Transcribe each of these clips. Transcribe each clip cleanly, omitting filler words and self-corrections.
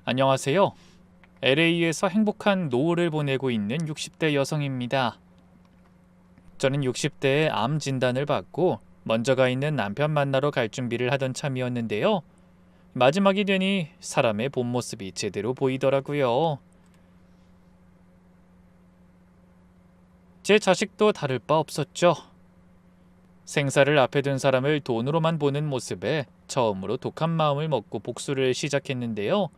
안녕하세요. LA에서 행복한 노후를 보내고 있는 60대 여성입니다. 저는 60대에 암 진단을 받고 먼저 가 있는 남편 만나러 갈 준비를 하던 참이었는데요. 마지막이 되니 사람의 본 모습이 제대로 보이더라고요. 제 자식도 다를 바 없었죠. 생사를 앞에 둔 사람을 돈으로만 보는 모습에 처음으로 독한 마음을 먹고 복수를 시작했는데요.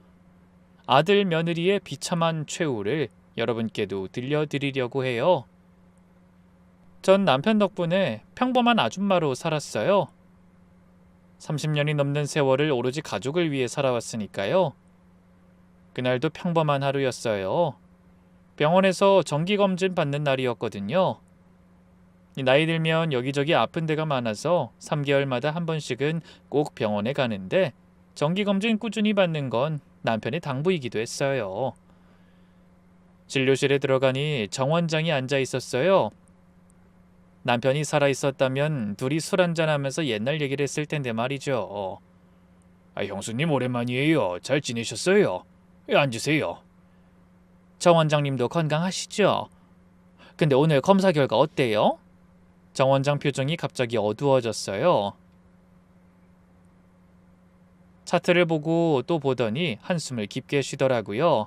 아들 며느리의 비참한 최후를 여러분께도 들려드리려고 해요. 전 남편 덕분에 평범한 아줌마로 살았어요. 30년이 넘는 세월을 오로지 가족을 위해 살아왔으니까요. 그날도 평범한 하루였어요. 병원에서 정기검진 받는 날이었거든요. 나이 들면 여기저기 아픈 데가 많아서 3개월마다 한 번씩은 꼭 병원에 가는데 정기검진 꾸준히 받는 건 남편의 당부이기도 했어요. 진료실에 들어가니 정 원장이 앉아 있었어요. 남편이 살아있었다면 둘이 술 한잔하면서 옛날 얘기를 했을 텐데 말이죠. 형수님 오랜만이에요. 잘 지내셨어요? 앉으세요. 정 원장님도 건강하시죠? 근데 오늘 검사 결과 어때요? 정 원장 표정이 갑자기 어두워졌어요. 차트를 보고 또 보더니 한숨을 깊게 쉬더라고요.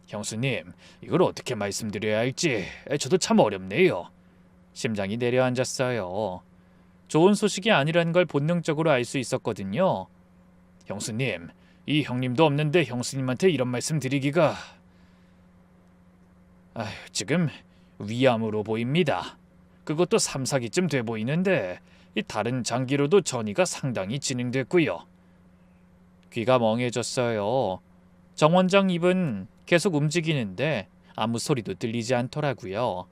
형수님, 이걸 어떻게 말씀드려야 할지 저도 참 어렵네요. 심장이 내려앉았어요. 좋은 소식이 아니라는 걸 본능적으로 알 수 있었거든요. 형수님, 이 형님도 없는데 형수님한테 이런 말씀 드리기가... 지금 위암으로 보입니다. 그것도 3, 4기쯤 돼 보이는데 이 다른 장기로도 전이가 상당히 진행됐고요. 귀가 멍해졌어요. 정 원장 입은 계속 움직이는데 아무 소리도 들리지 않더라고요.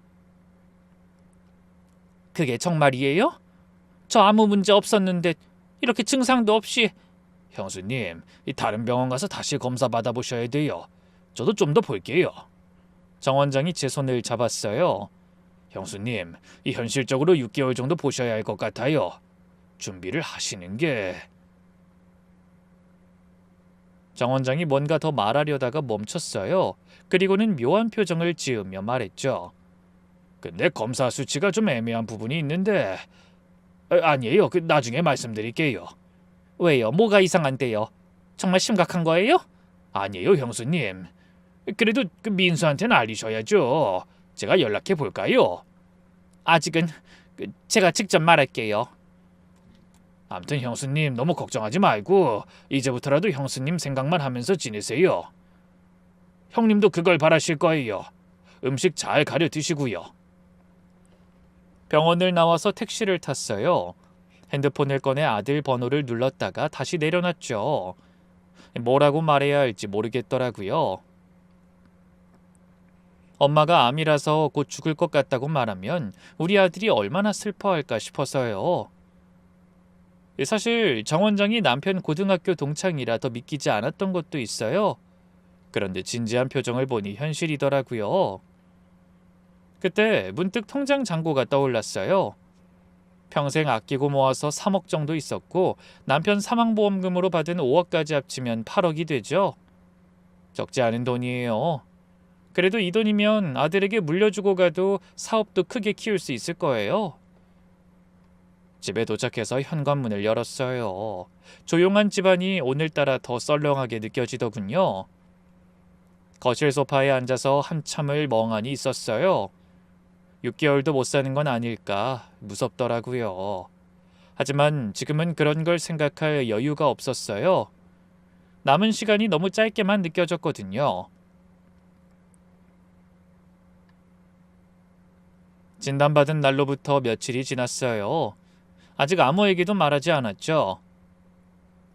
그게 정말이에요? 저 아무 문제 없었는데 이렇게 증상도 없이... 형수님, 이 다른 병원 가서 다시 검사 받아보셔야 돼요. 저도 좀 더 볼게요. 정 원장이 제 손을 잡았어요. 형수님, 이 현실적으로 6개월 정도 보셔야 할 것 같아요. 준비를 하시는 게... 정 원장이 뭔가 더 말하려다가 멈췄어요. 그리고는 묘한 표정을 지으며 말했죠. 근데 검사 수치가 좀 애매한 부분이 있는데... 아니에요. 나중에 말씀드릴게요. 왜요? 뭐가 이상한데요? 정말 심각한 거예요? 아니에요, 형수님. 그래도 민수한테는 알리셔야죠. 제가 연락해 볼까요? 아직은 제가 직접 말할게요. 암튼 형수님 너무 걱정하지 말고 이제부터라도 형수님 생각만 하면서 지내세요. 형님도 그걸 바라실 거예요. 음식 잘 가려 드시고요. 병원을 나와서 택시를 탔어요. 핸드폰을 꺼내 아들 번호를 눌렀다가 다시 내려놨죠. 뭐라고 말해야 할지 모르겠더라고요. 엄마가 암이라서 곧 죽을 것 같다고 말하면 우리 아들이 얼마나 슬퍼할까 싶어서요. 사실 정 원장이 남편 고등학교 동창이라 더 믿기지 않았던 것도 있어요. 그런데 진지한 표정을 보니 현실이더라고요. 그때 문득 통장 잔고가 떠올랐어요. 평생 아끼고 모아서 3억 정도 있었고 남편 사망보험금으로 받은 5억까지 합치면 8억이 되죠. 적지 않은 돈이에요. 그래도 이 돈이면 아들에게 물려주고 가도 사업도 크게 키울 수 있을 거예요. 집에 도착해서 현관문을 열었어요. 조용한 집안이 오늘따라 더 썰렁하게 느껴지더군요. 거실 소파에 앉아서 한참을 멍하니 있었어요. 6개월도 못 사는 건 아닐까 무섭더라고요. 하지만 지금은 그런 걸 생각할 여유가 없었어요. 남은 시간이 너무 짧게만 느껴졌거든요. 진단받은 날로부터 며칠이 지났어요. 아직 아무에게도 말하지 않았죠.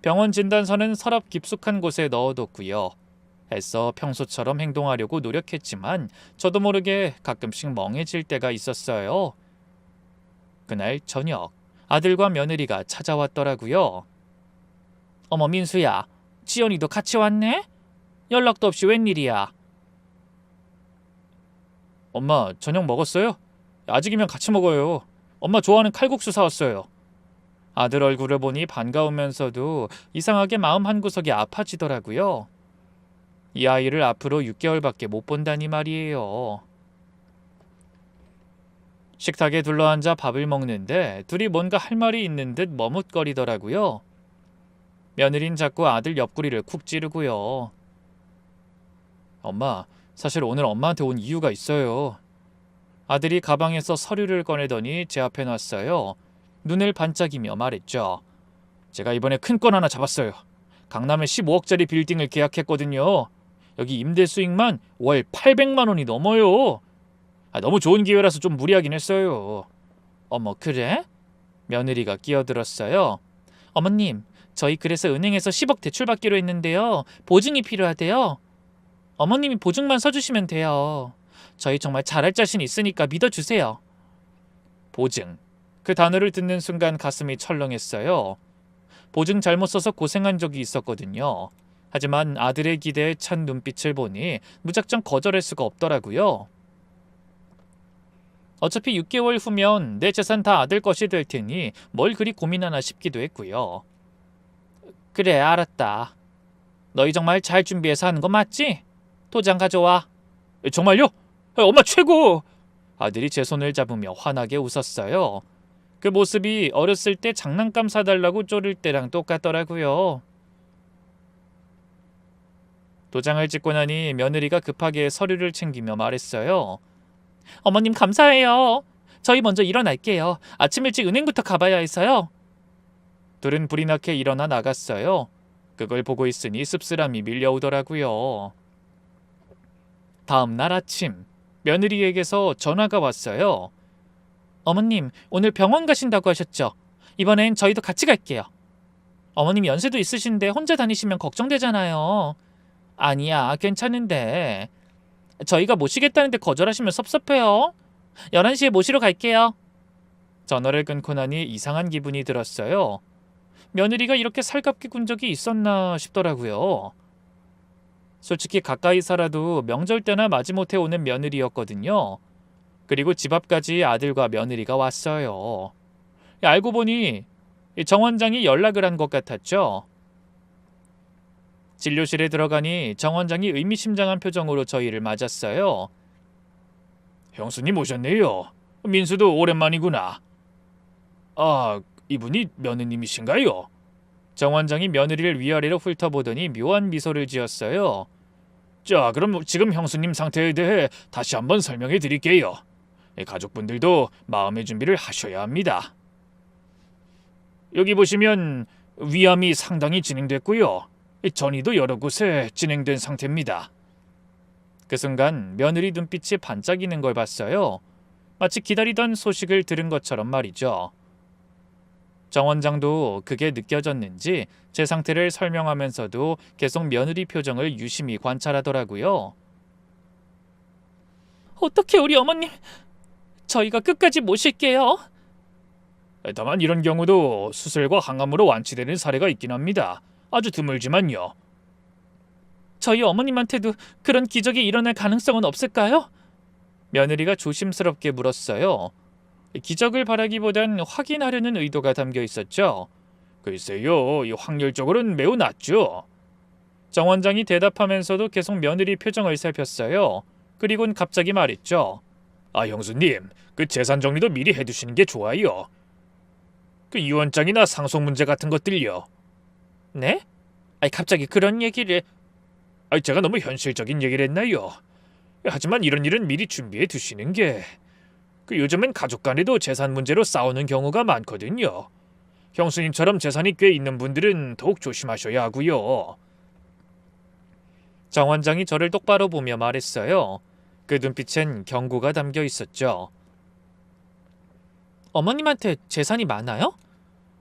병원 진단서는 서랍 깊숙한 곳에 넣어뒀고요. 애써 평소처럼 행동하려고 노력했지만 저도 모르게 가끔씩 멍해질 때가 있었어요. 그날 저녁 아들과 며느리가 찾아왔더라고요. 어머 민수야, 지연이도 같이 왔네? 연락도 없이 웬일이야? 엄마 저녁 먹었어요? 아직이면 같이 먹어요. 엄마 좋아하는 칼국수 사왔어요. 아들 얼굴을 보니 반가우면서도 이상하게 마음 한구석이 아파지더라고요. 이 아이를 앞으로 6개월밖에 못 본다니 말이에요. 식탁에 둘러앉아 밥을 먹는데 둘이 뭔가 할 말이 있는 듯 머뭇거리더라고요. 며느린 자꾸 아들 옆구리를 쿡 찌르고요. 엄마, 사실 오늘 엄마한테 온 이유가 있어요. 아들이 가방에서 서류를 꺼내더니 제 앞에 놨어요. 눈을 반짝이며 말했죠. 제가 이번에 큰 건 하나 잡았어요. 강남에 15억짜리 빌딩을 계약했거든요. 여기 임대 수익만 월 800만 원이 넘어요. 너무 좋은 기회라서 좀 무리하긴 했어요. 어머, 그래? 며느리가 끼어들었어요. 어머님, 저희 그래서 은행에서 10억 대출받기로 했는데요. 보증이 필요하대요. 어머님이 보증만 서주시면 돼요. 저희 정말 잘할 자신 있으니까 믿어주세요. 보증. 그 단어를 듣는 순간 가슴이 철렁했어요. 보증 잘못 써서 고생한 적이 있었거든요. 하지만 아들의 기대에 찬 눈빛을 보니 무작정 거절할 수가 없더라고요. 어차피 6개월 후면 내 재산 다 아들 것이 될 테니 뭘 그리 고민하나 싶기도 했고요. 그래, 알았다. 너희 정말 잘 준비해서 하는 거 맞지? 도장 가져와. 정말요? 엄마 최고! 아들이 제 손을 잡으며 환하게 웃었어요. 그 모습이 어렸을 때 장난감 사달라고 쪼를 때랑 똑같더라고요. 도장을 찍고 나니 며느리가 급하게 서류를 챙기며 말했어요. 어머님 감사해요. 저희 먼저 일어날게요. 아침 일찍 은행부터 가봐야 해서요. 둘은 불이 나게 일어나 나갔어요. 그걸 보고 있으니 씁쓸함이 밀려오더라고요. 다음 날 아침 며느리에게서 전화가 왔어요. 어머님, 오늘 병원 가신다고 하셨죠? 이번엔 저희도 같이 갈게요. 어머님 연세도 있으신데 혼자 다니시면 걱정되잖아요. 아니야, 괜찮은데. 저희가 모시겠다는데 거절하시면 섭섭해요. 11시에 모시러 갈게요. 전화를 끊고 나니 이상한 기분이 들었어요. 며느리가 이렇게 살갑게 군 적이 있었나 싶더라고요. 솔직히 가까이 살아도 명절 때나 마지못해 오는 며느리였거든요. 그리고 집 앞까지 아들과 며느리가 왔어요. 알고 보니 정 원장이 연락을 한 것 같았죠. 진료실에 들어가니 정 원장이 의미심장한 표정으로 저희를 맞았어요. 형수님 오셨네요. 민수도 오랜만이구나. 아, 이분이 며느님이신가요? 정 원장이 며느리를 위아래로 훑어보더니 묘한 미소를 지었어요. 자, 그럼 지금 형수님 상태에 대해 다시 한번 설명해 드릴게요. 가족분들도 마음의 준비를 하셔야 합니다. 여기 보시면 위암이 상당히 진행됐고요. 전이도 여러 곳에 진행된 상태입니다. 그 순간 며느리 눈빛이 반짝이는 걸 봤어요. 마치 기다리던 소식을 들은 것처럼 말이죠. 정 원장도 그게 느껴졌는지 제 상태를 설명하면서도 계속 며느리 표정을 유심히 관찰하더라고요. 어떻게 우리 어머님, 저희가 끝까지 모실게요. 다만 이런 경우도 수술과 항암으로 완치되는 사례가 있긴 합니다. 아주 드물지만요. 저희 어머님한테도 그런 기적이 일어날 가능성은 없을까요? 며느리가 조심스럽게 물었어요. 기적을 바라기보단 확인하려는 의도가 담겨 있었죠. 글쎄요, 이 확률적으로는 매우 낮죠. 정 원장이 대답하면서도 계속 며느리 표정을 살폈어요. 그리곤 갑자기 말했죠. 아, 형수님, 그 재산 정리도 미리 해두시는 게 좋아요. 그 유언장이나 상속 문제 같은 것들요. 네? 갑자기 그런 얘기를... 제가 너무 현실적인 얘기를 했나요? 하지만 이런 일은 미리 준비해 두시는 게... 요즘엔 가족 간에도 재산 문제로 싸우는 경우가 많거든요. 형수님처럼 재산이 꽤 있는 분들은 더욱 조심하셔야 하고요. 정 원장이 저를 똑바로 보며 말했어요. 그 눈빛엔 경고가 담겨 있었죠. 어머님한테 재산이 많아요?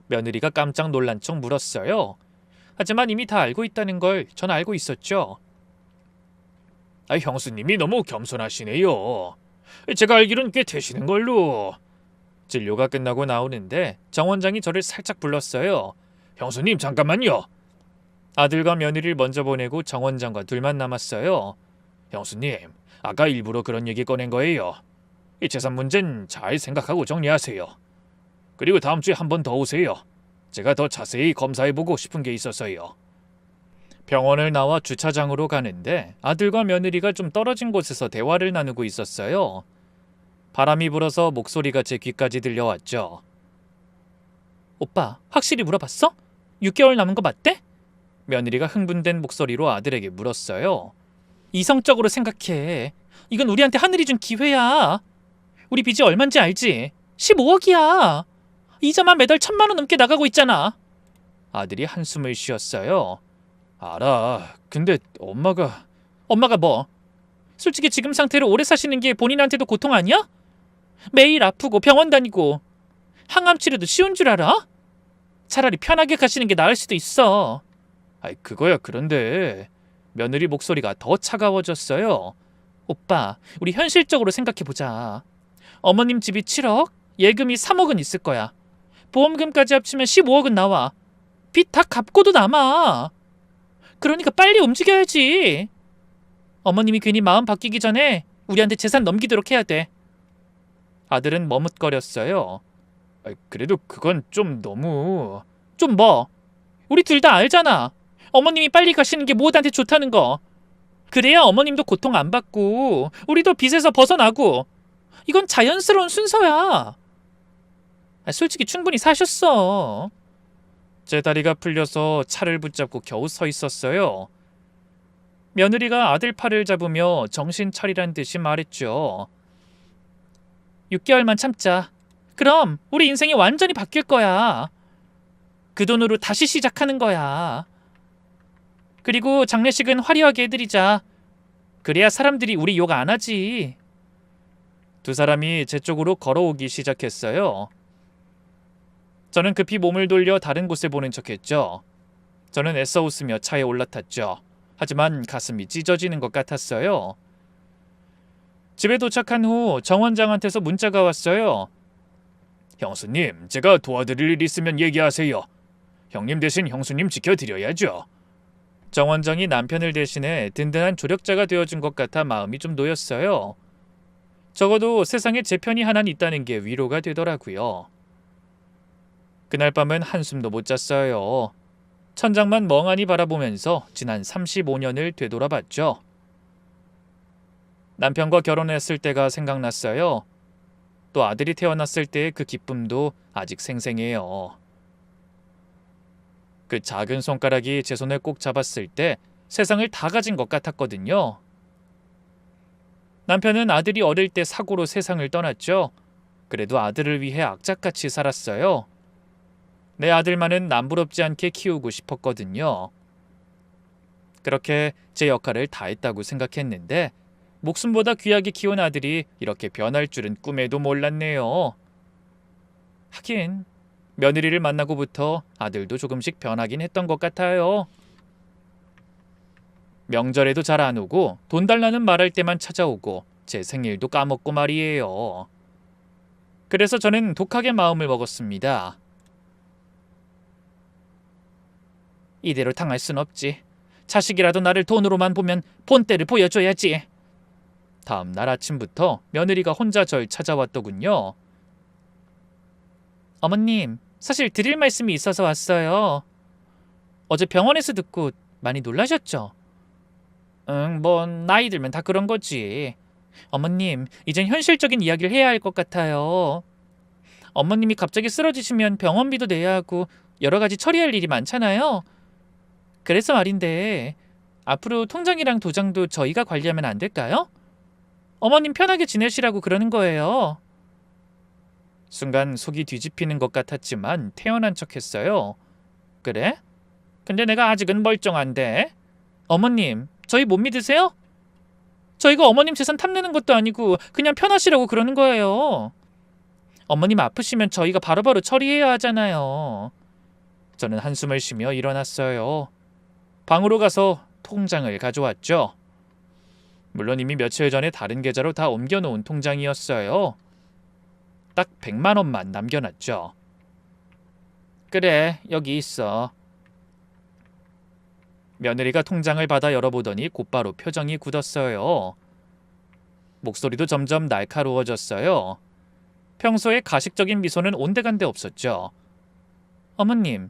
며느리가 깜짝 놀란 척 물었어요. 하지만 이미 다 알고 있다는 걸 전 알고 있었죠. 형수님이 너무 겸손하시네요. 제가 알기론 꽤 되시는 걸로. 진료가 끝나고 나오는데 정 원장이 저를 살짝 불렀어요. 형수님 잠깐만요. 아들과 며느리를 먼저 보내고 정 원장과 둘만 남았어요. 형수님, 아까 일부러 그런 얘기 꺼낸 거예요. 이 재산 문제는 잘 생각하고 정리하세요. 그리고 다음 주에 한 번 더 오세요. 제가 더 자세히 검사해보고 싶은 게 있어서요. 병원을 나와 주차장으로 가는데 아들과 며느리가 좀 떨어진 곳에서 대화를 나누고 있었어요. 바람이 불어서 목소리가 제 귀까지 들려왔죠. 오빠, 확실히 물어봤어? 6개월 남은 거 맞대? 며느리가 흥분된 목소리로 아들에게 물었어요. 이성적으로 생각해. 이건 우리한테 하늘이 준 기회야. 우리 빚이 얼만지 알지? 15억이야. 이자만 매달 1,000만 원 넘게 나가고 있잖아. 아들이 한숨을 쉬었어요. 알아. 근데 엄마가 뭐? 솔직히 지금 상태로 오래 사시는 게 본인한테도 고통 아니야? 매일 아프고 병원 다니고 항암 치료도 쉬운 줄 알아? 차라리 편하게 가시는 게 나을 수도 있어. 아이, 그거야 그런데. 며느리 목소리가 더 차가워졌어요. 오빠, 우리 현실적으로 생각해보자. 어머님 집이 7억, 예금이 3억은 있을 거야. 보험금까지 합치면 15억은 나와. 빚 다 갚고도 남아. 그러니까 빨리 움직여야지. 어머님이 괜히 마음 바뀌기 전에 우리한테 재산 넘기도록 해야 돼. 아들은 머뭇거렸어요. 그래도 그건 좀 너무... 좀 뭐? 우리 둘 다 알잖아. 어머님이 빨리 가시는 게 모두한테 좋다는 거. 그래야 어머님도 고통 안 받고 우리도 빚에서 벗어나고. 이건 자연스러운 순서야. 솔직히 충분히 사셨어. 제 다리가 풀려서 차를 붙잡고 겨우 서 있었어요. 며느리가 아들 팔을 잡으며 정신 차리란 듯이 말했죠. 6개월만 참자. 그럼 우리 인생이 완전히 바뀔 거야. 그 돈으로 다시 시작하는 거야. 그리고 장례식은 화려하게 해드리자. 그래야 사람들이 우리 욕 안 하지. 두 사람이 제 쪽으로 걸어오기 시작했어요. 저는 급히 몸을 돌려 다른 곳을 보는 척했죠. 저는 애써 웃으며 차에 올라탔죠. 하지만 가슴이 찢어지는 것 같았어요. 집에 도착한 후 정 원장한테서 문자가 왔어요. 형수님, 제가 도와드릴 일 있으면 얘기하세요. 형님 대신 형수님 지켜드려야죠. 정 원장이 남편을 대신해 든든한 조력자가 되어준 것 같아 마음이 좀 놓였어요. 적어도 세상에 제 편이 하나 있다는 게 위로가 되더라고요. 그날 밤은 한숨도 못 잤어요. 천장만 멍하니 바라보면서 지난 35년을 되돌아봤죠. 남편과 결혼했을 때가 생각났어요. 또 아들이 태어났을 때의 그 기쁨도 아직 생생해요. 그 작은 손가락이 제 손을 꼭 잡았을 때 세상을 다 가진 것 같았거든요. 남편은 아들이 어릴 때 사고로 세상을 떠났죠. 그래도 아들을 위해 악착같이 살았어요. 내 아들만은 남부럽지 않게 키우고 싶었거든요. 그렇게 제 역할을 다했다고 생각했는데 목숨보다 귀하게 키운 아들이 이렇게 변할 줄은 꿈에도 몰랐네요. 하긴 며느리를 만나고부터 아들도 조금씩 변하긴 했던 것 같아요. 명절에도 잘 안 오고 돈 달라는 말할 때만 찾아오고 제 생일도 까먹고 말이에요. 그래서 저는 독하게 마음을 먹었습니다. 이대로 당할 순 없지. 자식이라도 나를 돈으로만 보면 본때를 보여줘야지. 다음 날 아침부터 며느리가 혼자 절 찾아왔더군요. 어머님, 사실 드릴 말씀이 있어서 왔어요. 어제 병원에서 듣고 많이 놀라셨죠? 뭐 나이 들면 다 그런 거지. 어머님, 이젠 현실적인 이야기를 해야 할 것 같아요. 어머님이 갑자기 쓰러지시면 병원비도 내야 하고 여러 가지 처리할 일이 많잖아요. 그래서 말인데 앞으로 통장이랑 도장도 저희가 관리하면 안 될까요? 어머님 편하게 지내시라고 그러는 거예요. 순간 속이 뒤집히는 것 같았지만 태연한 척했어요. 그래? 근데 내가 아직은 멀쩡한데. 어머님, 저희 못 믿으세요? 저희가 어머님 재산 탐내는 것도 아니고 그냥 편하시라고 그러는 거예요. 어머님 아프시면 저희가 바로바로 처리해야 하잖아요. 저는 한숨을 쉬며 일어났어요. 방으로 가서 통장을 가져왔죠. 물론 이미 며칠 전에 다른 계좌로 다 옮겨놓은 통장이었어요. 딱 100만 원만 남겨놨죠. 그래, 여기 있어. 며느리가 통장을 받아 열어보더니 곧바로 표정이 굳었어요. 목소리도 점점 날카로워졌어요. 평소에 가식적인 미소는 온데간데 없었죠. 어머님,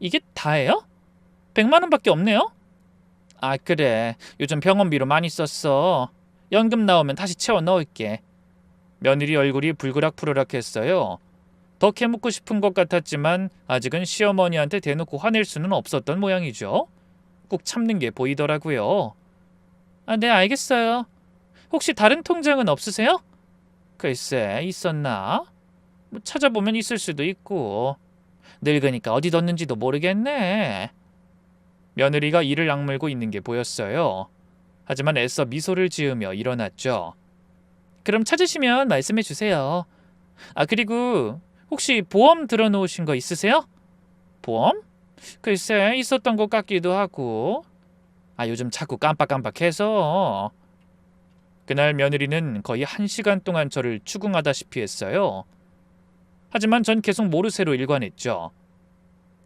이게 다예요? 100만 원밖에 없네요? 아, 그래. 요즘 병원비로 많이 썼어. 연금 나오면 다시 채워 넣을게. 며느리 얼굴이 불그락푸르락했어요. 더 캐묻고 싶은 것 같았지만 아직은 시어머니한테 대놓고 화낼 수는 없었던 모양이죠. 꾹 참는 게 보이더라고요. 아, 네, 알겠어요. 혹시 다른 통장은 없으세요? 글쎄, 있었나? 뭐 찾아보면 있을 수도 있고. 늙으니까 어디 뒀는지도 모르겠네. 며느리가 이를 악물고 있는 게 보였어요. 하지만 애써 미소를 지으며 일어났죠. 그럼 찾으시면 말씀해 주세요. 아, 그리고 혹시 보험 들어놓으신 거 있으세요? 보험? 글쎄, 있었던 것 같기도 하고. 아, 요즘 자꾸 깜빡깜빡해서. 그날 며느리는 거의 1시간 동안 저를 추궁하다시피 했어요. 하지만 전 계속 모르쇠로 일관했죠.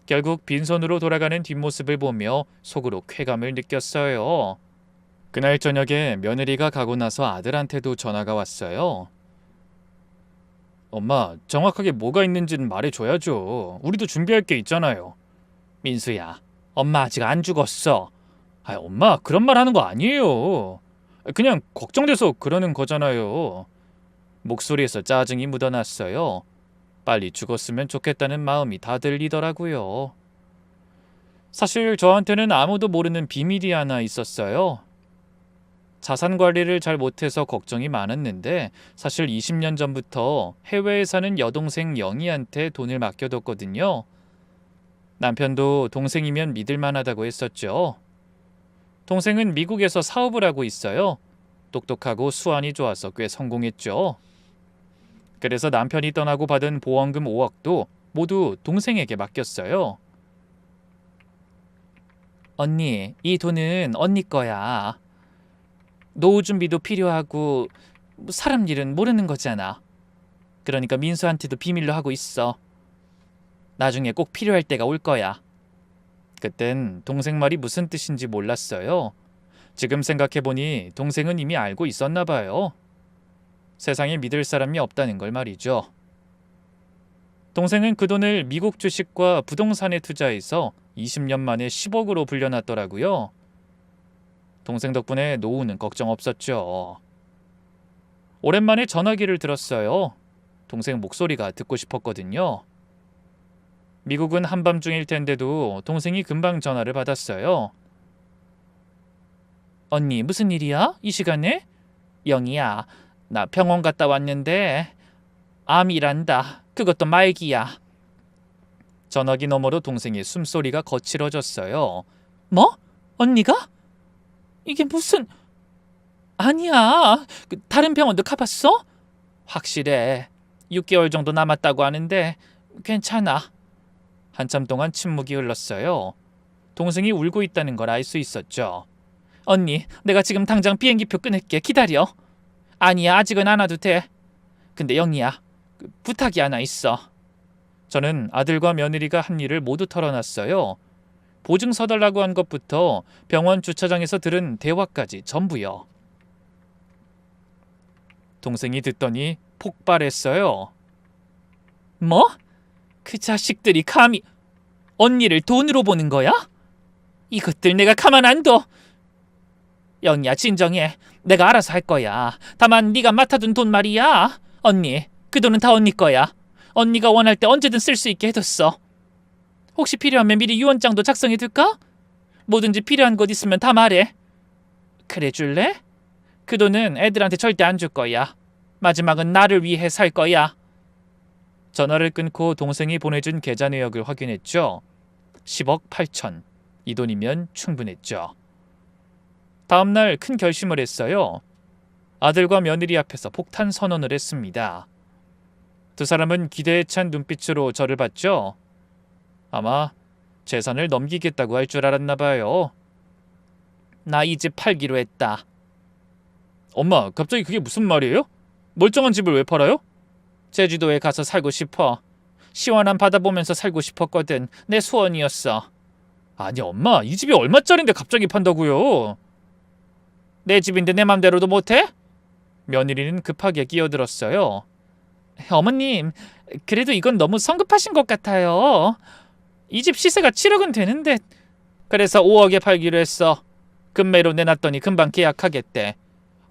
결국 빈손으로 돌아가는 뒷모습을 보며 속으로 쾌감을 느꼈어요. 그날 저녁에 며느리가 가고 나서 아들한테도 전화가 왔어요. 엄마, 정확하게 뭐가 있는지는 말해줘야죠. 우리도 준비할 게 있잖아요. 민수야, 엄마 아직 안 죽었어. 아, 엄마, 그런 말 하는 거 아니에요. 그냥 걱정돼서 그러는 거잖아요. 목소리에서 짜증이 묻어났어요. 빨리 죽었으면 좋겠다는 마음이 다 들리더라고요. 사실 저한테는 아무도 모르는 비밀이 하나 있었어요. 자산 관리를 잘 못해서 걱정이 많았는데 사실 20년 전부터 해외에 사는 여동생 영희한테 돈을 맡겨뒀거든요. 남편도 동생이면 믿을 만하다고 했었죠. 동생은 미국에서 사업을 하고 있어요. 똑똑하고 수완이 좋아서 꽤 성공했죠. 그래서 남편이 떠나고 받은 보험금 5억도 모두 동생에게 맡겼어요. 언니, 이 돈은 언니 거야. 노후 준비도 필요하고 사람 일은 모르는 거잖아. 그러니까 민수한테도 비밀로 하고 있어. 나중에 꼭 필요할 때가 올 거야. 그땐 동생 말이 무슨 뜻인지 몰랐어요. 지금 생각해보니 동생은 이미 알고 있었나 봐요. 세상에 믿을 사람이 없다는 걸 말이죠. 동생은 그 돈을 미국 주식과 부동산에 투자해서 20년 만에 10억으로 불려놨더라고요. 동생 덕분에 노후는 걱정 없었죠. 오랜만에 전화기를 들었어요. 동생 목소리가 듣고 싶었거든요. 미국은 한밤중일 텐데도 동생이 금방 전화를 받았어요. 언니, 무슨 일이야? 이 시간에? 영희야, 나 병원 갔다 왔는데 암이란다. 그것도 말기야. 전화기 너머로 동생의 숨소리가 거칠어졌어요. 뭐? 언니가? 이게 무슨... 아니야. 다른 병원도 가봤어? 확실해. 6개월 정도 남았다고 하는데 괜찮아. 한참 동안 침묵이 흘렀어요. 동생이 울고 있다는 걸 알 수 있었죠. 언니, 내가 지금 당장 비행기표 끊을게. 기다려. 아니야, 아직은 안 와도 돼. 근데 영희야, 부탁이 하나 있어. 저는 아들과 며느리가 한 일을 모두 털어놨어요. 보증 서달라고 한 것부터 병원 주차장에서 들은 대화까지 전부요. 동생이 듣더니 폭발했어요. 뭐? 그 자식들이 감히 언니를 돈으로 보는 거야? 이것들 내가 가만 안 둬. 영희야, 진정해. 내가 알아서 할 거야. 다만 네가 맡아둔 돈 말이야. 언니, 그 돈은 다 언니 거야. 언니가 원할 때 언제든 쓸 수 있게 해뒀어. 혹시 필요하면 미리 유언장도 작성해둘까? 뭐든지 필요한 것 있으면 다 말해. 그래 줄래? 그 돈은 애들한테 절대 안 줄 거야. 마지막은 나를 위해 살 거야. 전화를 끊고 동생이 보내준 계좌 내역을 확인했죠. 10억 8천. 이 돈이면 충분했죠. 다음날 큰 결심을 했어요. 아들과 며느리 앞에서 폭탄 선언을 했습니다. 두 사람은 기대에 찬 눈빛으로 저를 봤죠. 아마 재산을 넘기겠다고 할 줄 알았나 봐요. 나 이 집 팔기로 했다. 엄마, 갑자기 그게 무슨 말이에요? 멀쩡한 집을 왜 팔아요? 제주도에 가서 살고 싶어. 시원한 바다 보면서 살고 싶었거든. 내 소원이었어. 아니 엄마, 이 집이 얼마짜린데 갑자기 판다고요? 내 집인데 내 맘대로도 못해? 며느리는 급하게 끼어들었어요. 어머님, 그래도 이건 너무 성급하신 것 같아요. 이 집 시세가 7억은 되는데. 그래서 5억에 팔기로 했어. 금매로 내놨더니 금방 계약하겠대.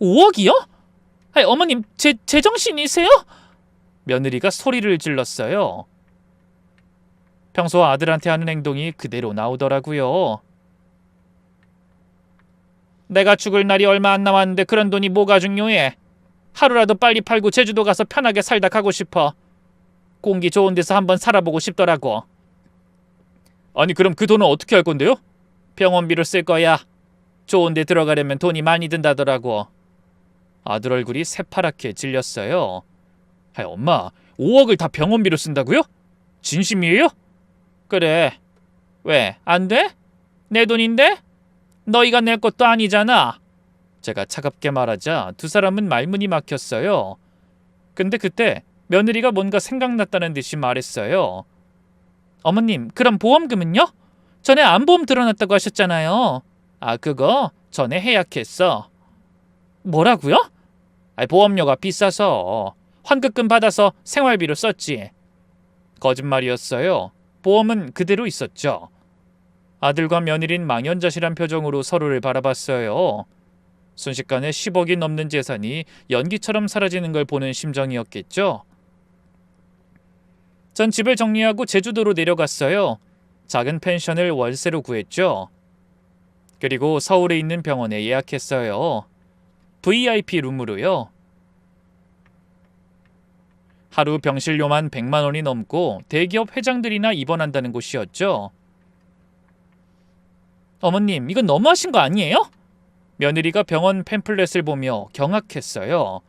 5억이요? 아니, 어머님 제정신이세요? 며느리가 소리를 질렀어요. 평소 아들한테 하는 행동이 그대로 나오더라고요. 내가 죽을 날이 얼마 안 남았는데 그런 돈이 뭐가 중요해? 하루라도 빨리 팔고 제주도 가서 편하게 살다 가고 싶어. 공기 좋은 데서 한번 살아보고 싶더라고. 아니 그럼 그 돈은 어떻게 할 건데요? 병원비로 쓸 거야. 좋은 데 들어가려면 돈이 많이 든다더라고. 아들 얼굴이 새파랗게 질렸어요. 아이 엄마, 5억을 다 병원비로 쓴다고요? 진심이에요? 그래. 왜? 안 돼? 내 돈인데? 너희가 낼 것도 아니잖아. 제가 차갑게 말하자 두 사람은 말문이 막혔어요. 근데 그때 며느리가 뭔가 생각났다는 듯이 말했어요. 어머님, 그럼 보험금은요? 전에 암보험 들어놨다고 하셨잖아요. 아, 그거 전에 해약했어. 뭐라고요? 보험료가 비싸서 환급금 받아서 생활비로 썼지. 거짓말이었어요. 보험은 그대로 있었죠. 아들과 며느린 망연자실한 표정으로 서로를 바라봤어요. 순식간에 10억이 넘는 재산이 연기처럼 사라지는 걸 보는 심정이었겠죠. 전 집을 정리하고 제주도로 내려갔어요. 작은 펜션을 월세로 구했죠. 그리고 서울에 있는 병원에 예약했어요. VIP 룸으로요. 하루 병실료만 100만 원이 넘고 대기업 회장들이나 입원한다는 곳이었죠. 어머님, 이건 너무하신 거 아니에요? 며느리가 병원 팸플렛을 보며 경악했어요.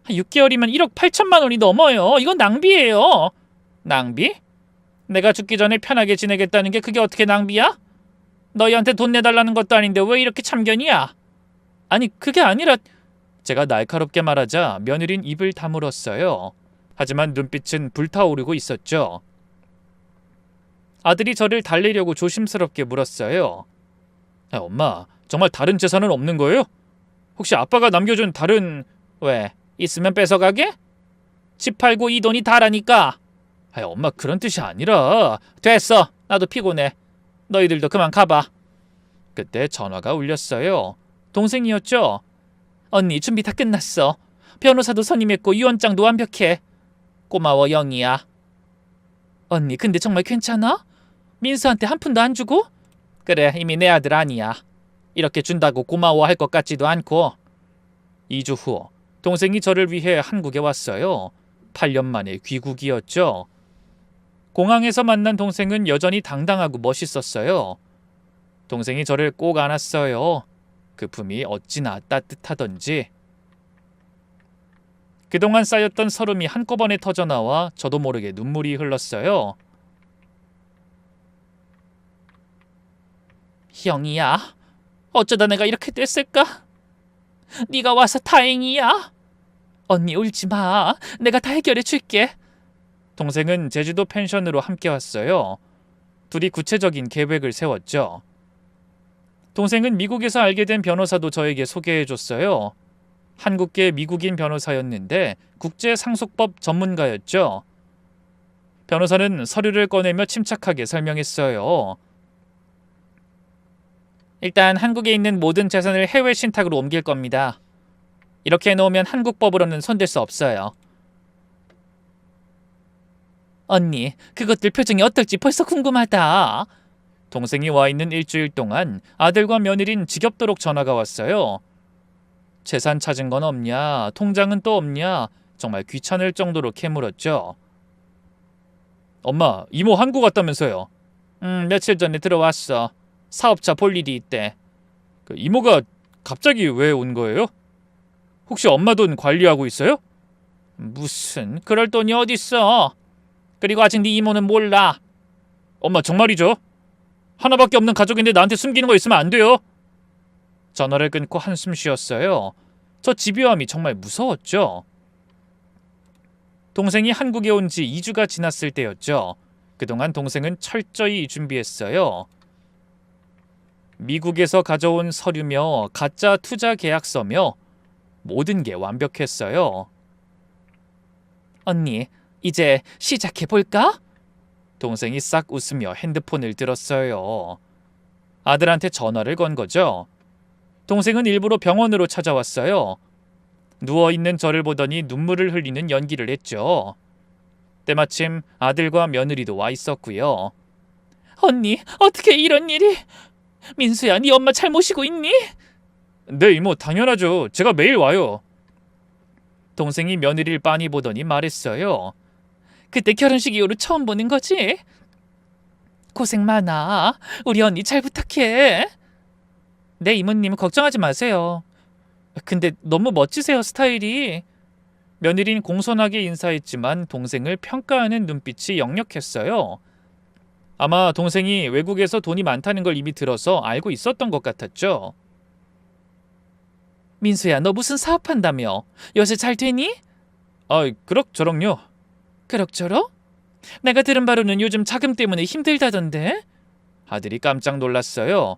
6개월이면 1억 8천만 원이 넘어요. 이건 낭비예요. 낭비? 내가 죽기 전에 편하게 지내겠다는 게 그게 어떻게 낭비야? 너희한테 돈 내달라는 것도 아닌데 왜 이렇게 참견이야? 아니 그게 아니라. 제가 날카롭게 말하자 며느린 입을 다물었어요. 하지만 눈빛은 불타오르고 있었죠. 아들이 저를 달래려고 조심스럽게 물었어요. 엄마, 정말 다른 재산은 없는 거예요? 혹시 아빠가 남겨준 다른... 왜? 있으면 뺏어가게? 집 팔고 이 돈이 다라니까. 엄마 그런 뜻이 아니라. 됐어. 나도 피곤해. 너희들도 그만 가봐. 그때 전화가 울렸어요. 동생이었죠? 언니 준비 다 끝났어. 변호사도 선임했고 유언장도 완벽해. 고마워 영희야. 언니 근데 정말 괜찮아? 민수한테 한 푼도 안 주고? 그래 이미 내 아들 아니야. 이렇게 준다고 고마워할 것 같지도 않고. 2주 후 동생이 저를 위해 한국에 왔어요. 8년 만에 귀국이었죠. 공항에서 만난 동생은 여전히 당당하고 멋있었어요. 동생이 저를 꼭 안았어요. 그 품이 어찌나 따뜻하던지. 그동안 쌓였던 서름이 한꺼번에 터져나와 저도 모르게 눈물이 흘렀어요. 형이야, 어쩌다 내가 이렇게 됐을까? 네가 와서 다행이야. 언니 울지 마. 내가 다 해결해 줄게. 동생은 제주도 펜션으로 함께 왔어요. 둘이 구체적인 계획을 세웠죠. 동생은 미국에서 알게 된 변호사도 저에게 소개해줬어요. 한국계 미국인 변호사였는데 국제상속법 전문가였죠. 변호사는 서류를 꺼내며 침착하게 설명했어요. 일단 한국에 있는 모든 재산을 해외 신탁으로 옮길 겁니다. 이렇게 해놓으면 한국 법으로는 손댈 수 없어요. 언니, 그것들 표정이 어떨지 벌써 궁금하다. 동생이 와 있는 일주일 동안 아들과 며느린 지겹도록 전화가 왔어요. 재산 찾은 건 없냐? 통장은 또 없냐? 정말 귀찮을 정도로 캐물었죠. 엄마, 이모 한국 왔다면서요? 며칠 전에 들어왔어. 사업자 볼 일이 있대. 이모가 갑자기 왜 온 거예요? 혹시 엄마 돈 관리하고 있어요? 무슨 그럴 돈이 어딨어. 그리고 아직 네 이모는 몰라. 엄마 정말이죠? 하나밖에 없는 가족인데 나한테 숨기는 거 있으면 안 돼요. 전화를 끊고 한숨 쉬었어요. 저 집요함이 정말 무서웠죠. 동생이 한국에 온 지 2주가 지났을 때였죠. 그동안 동생은 철저히 준비했어요. 미국에서 가져온 서류며 가짜 투자 계약서며 모든 게 완벽했어요. 언니, 이제 시작해볼까? 동생이 싹 웃으며 핸드폰을 들었어요. 아들한테 전화를 건 거죠. 동생은 일부러 병원으로 찾아왔어요. 누워있는 저를 보더니 눈물을 흘리는 연기를 했죠. 때마침 아들과 며느리도 와 있었고요. 언니, 어떻게 이런 일이? 민수야, 네 엄마 잘 모시고 있니? 네, 이모, 당연하죠. 제가 매일 와요. 동생이 며느리를 빤히 보더니 말했어요. 그때 결혼식 이후로 처음 보는 거지? 고생 많아. 우리 언니 잘 부탁해. 네, 이모님 걱정하지 마세요. 근데 너무 멋지세요, 스타일이. 며느리는 공손하게 인사했지만 동생을 평가하는 눈빛이 역력했어요. 아마 동생이 외국에서 돈이 많다는 걸 이미 들어서 알고 있었던 것 같았죠. 민수야, 너 무슨 사업한다며? 요새 잘 되니? 그럭저럭요. 그럭저럭? 내가 들은 바로는 요즘 자금 때문에 힘들다던데? 아들이 깜짝 놀랐어요.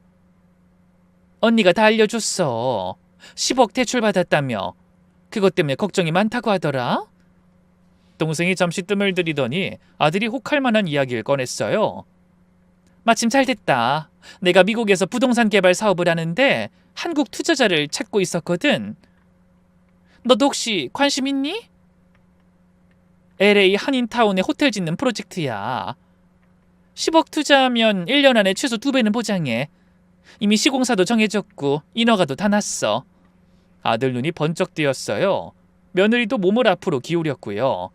언니가 다 알려줬어. 10억 대출 받았다며. 그것 때문에 걱정이 많다고 하더라. 동생이 잠시 뜸을 들이더니 아들이 혹할 만한 이야기를 꺼냈어요. 마침 잘 됐다. 내가 미국에서 부동산 개발 사업을 하는데 한국 투자자를 찾고 있었거든. 너도 혹시 관심 있니? LA 한인타운에 호텔 짓는 프로젝트야. 10억 투자하면 1년 안에 최소 2배는 보장해. 이미 시공사도 정해졌고 인허가도 다 났어. 아들 눈이 번쩍 뜨였어요. 며느리도 몸을 앞으로 기울였고요.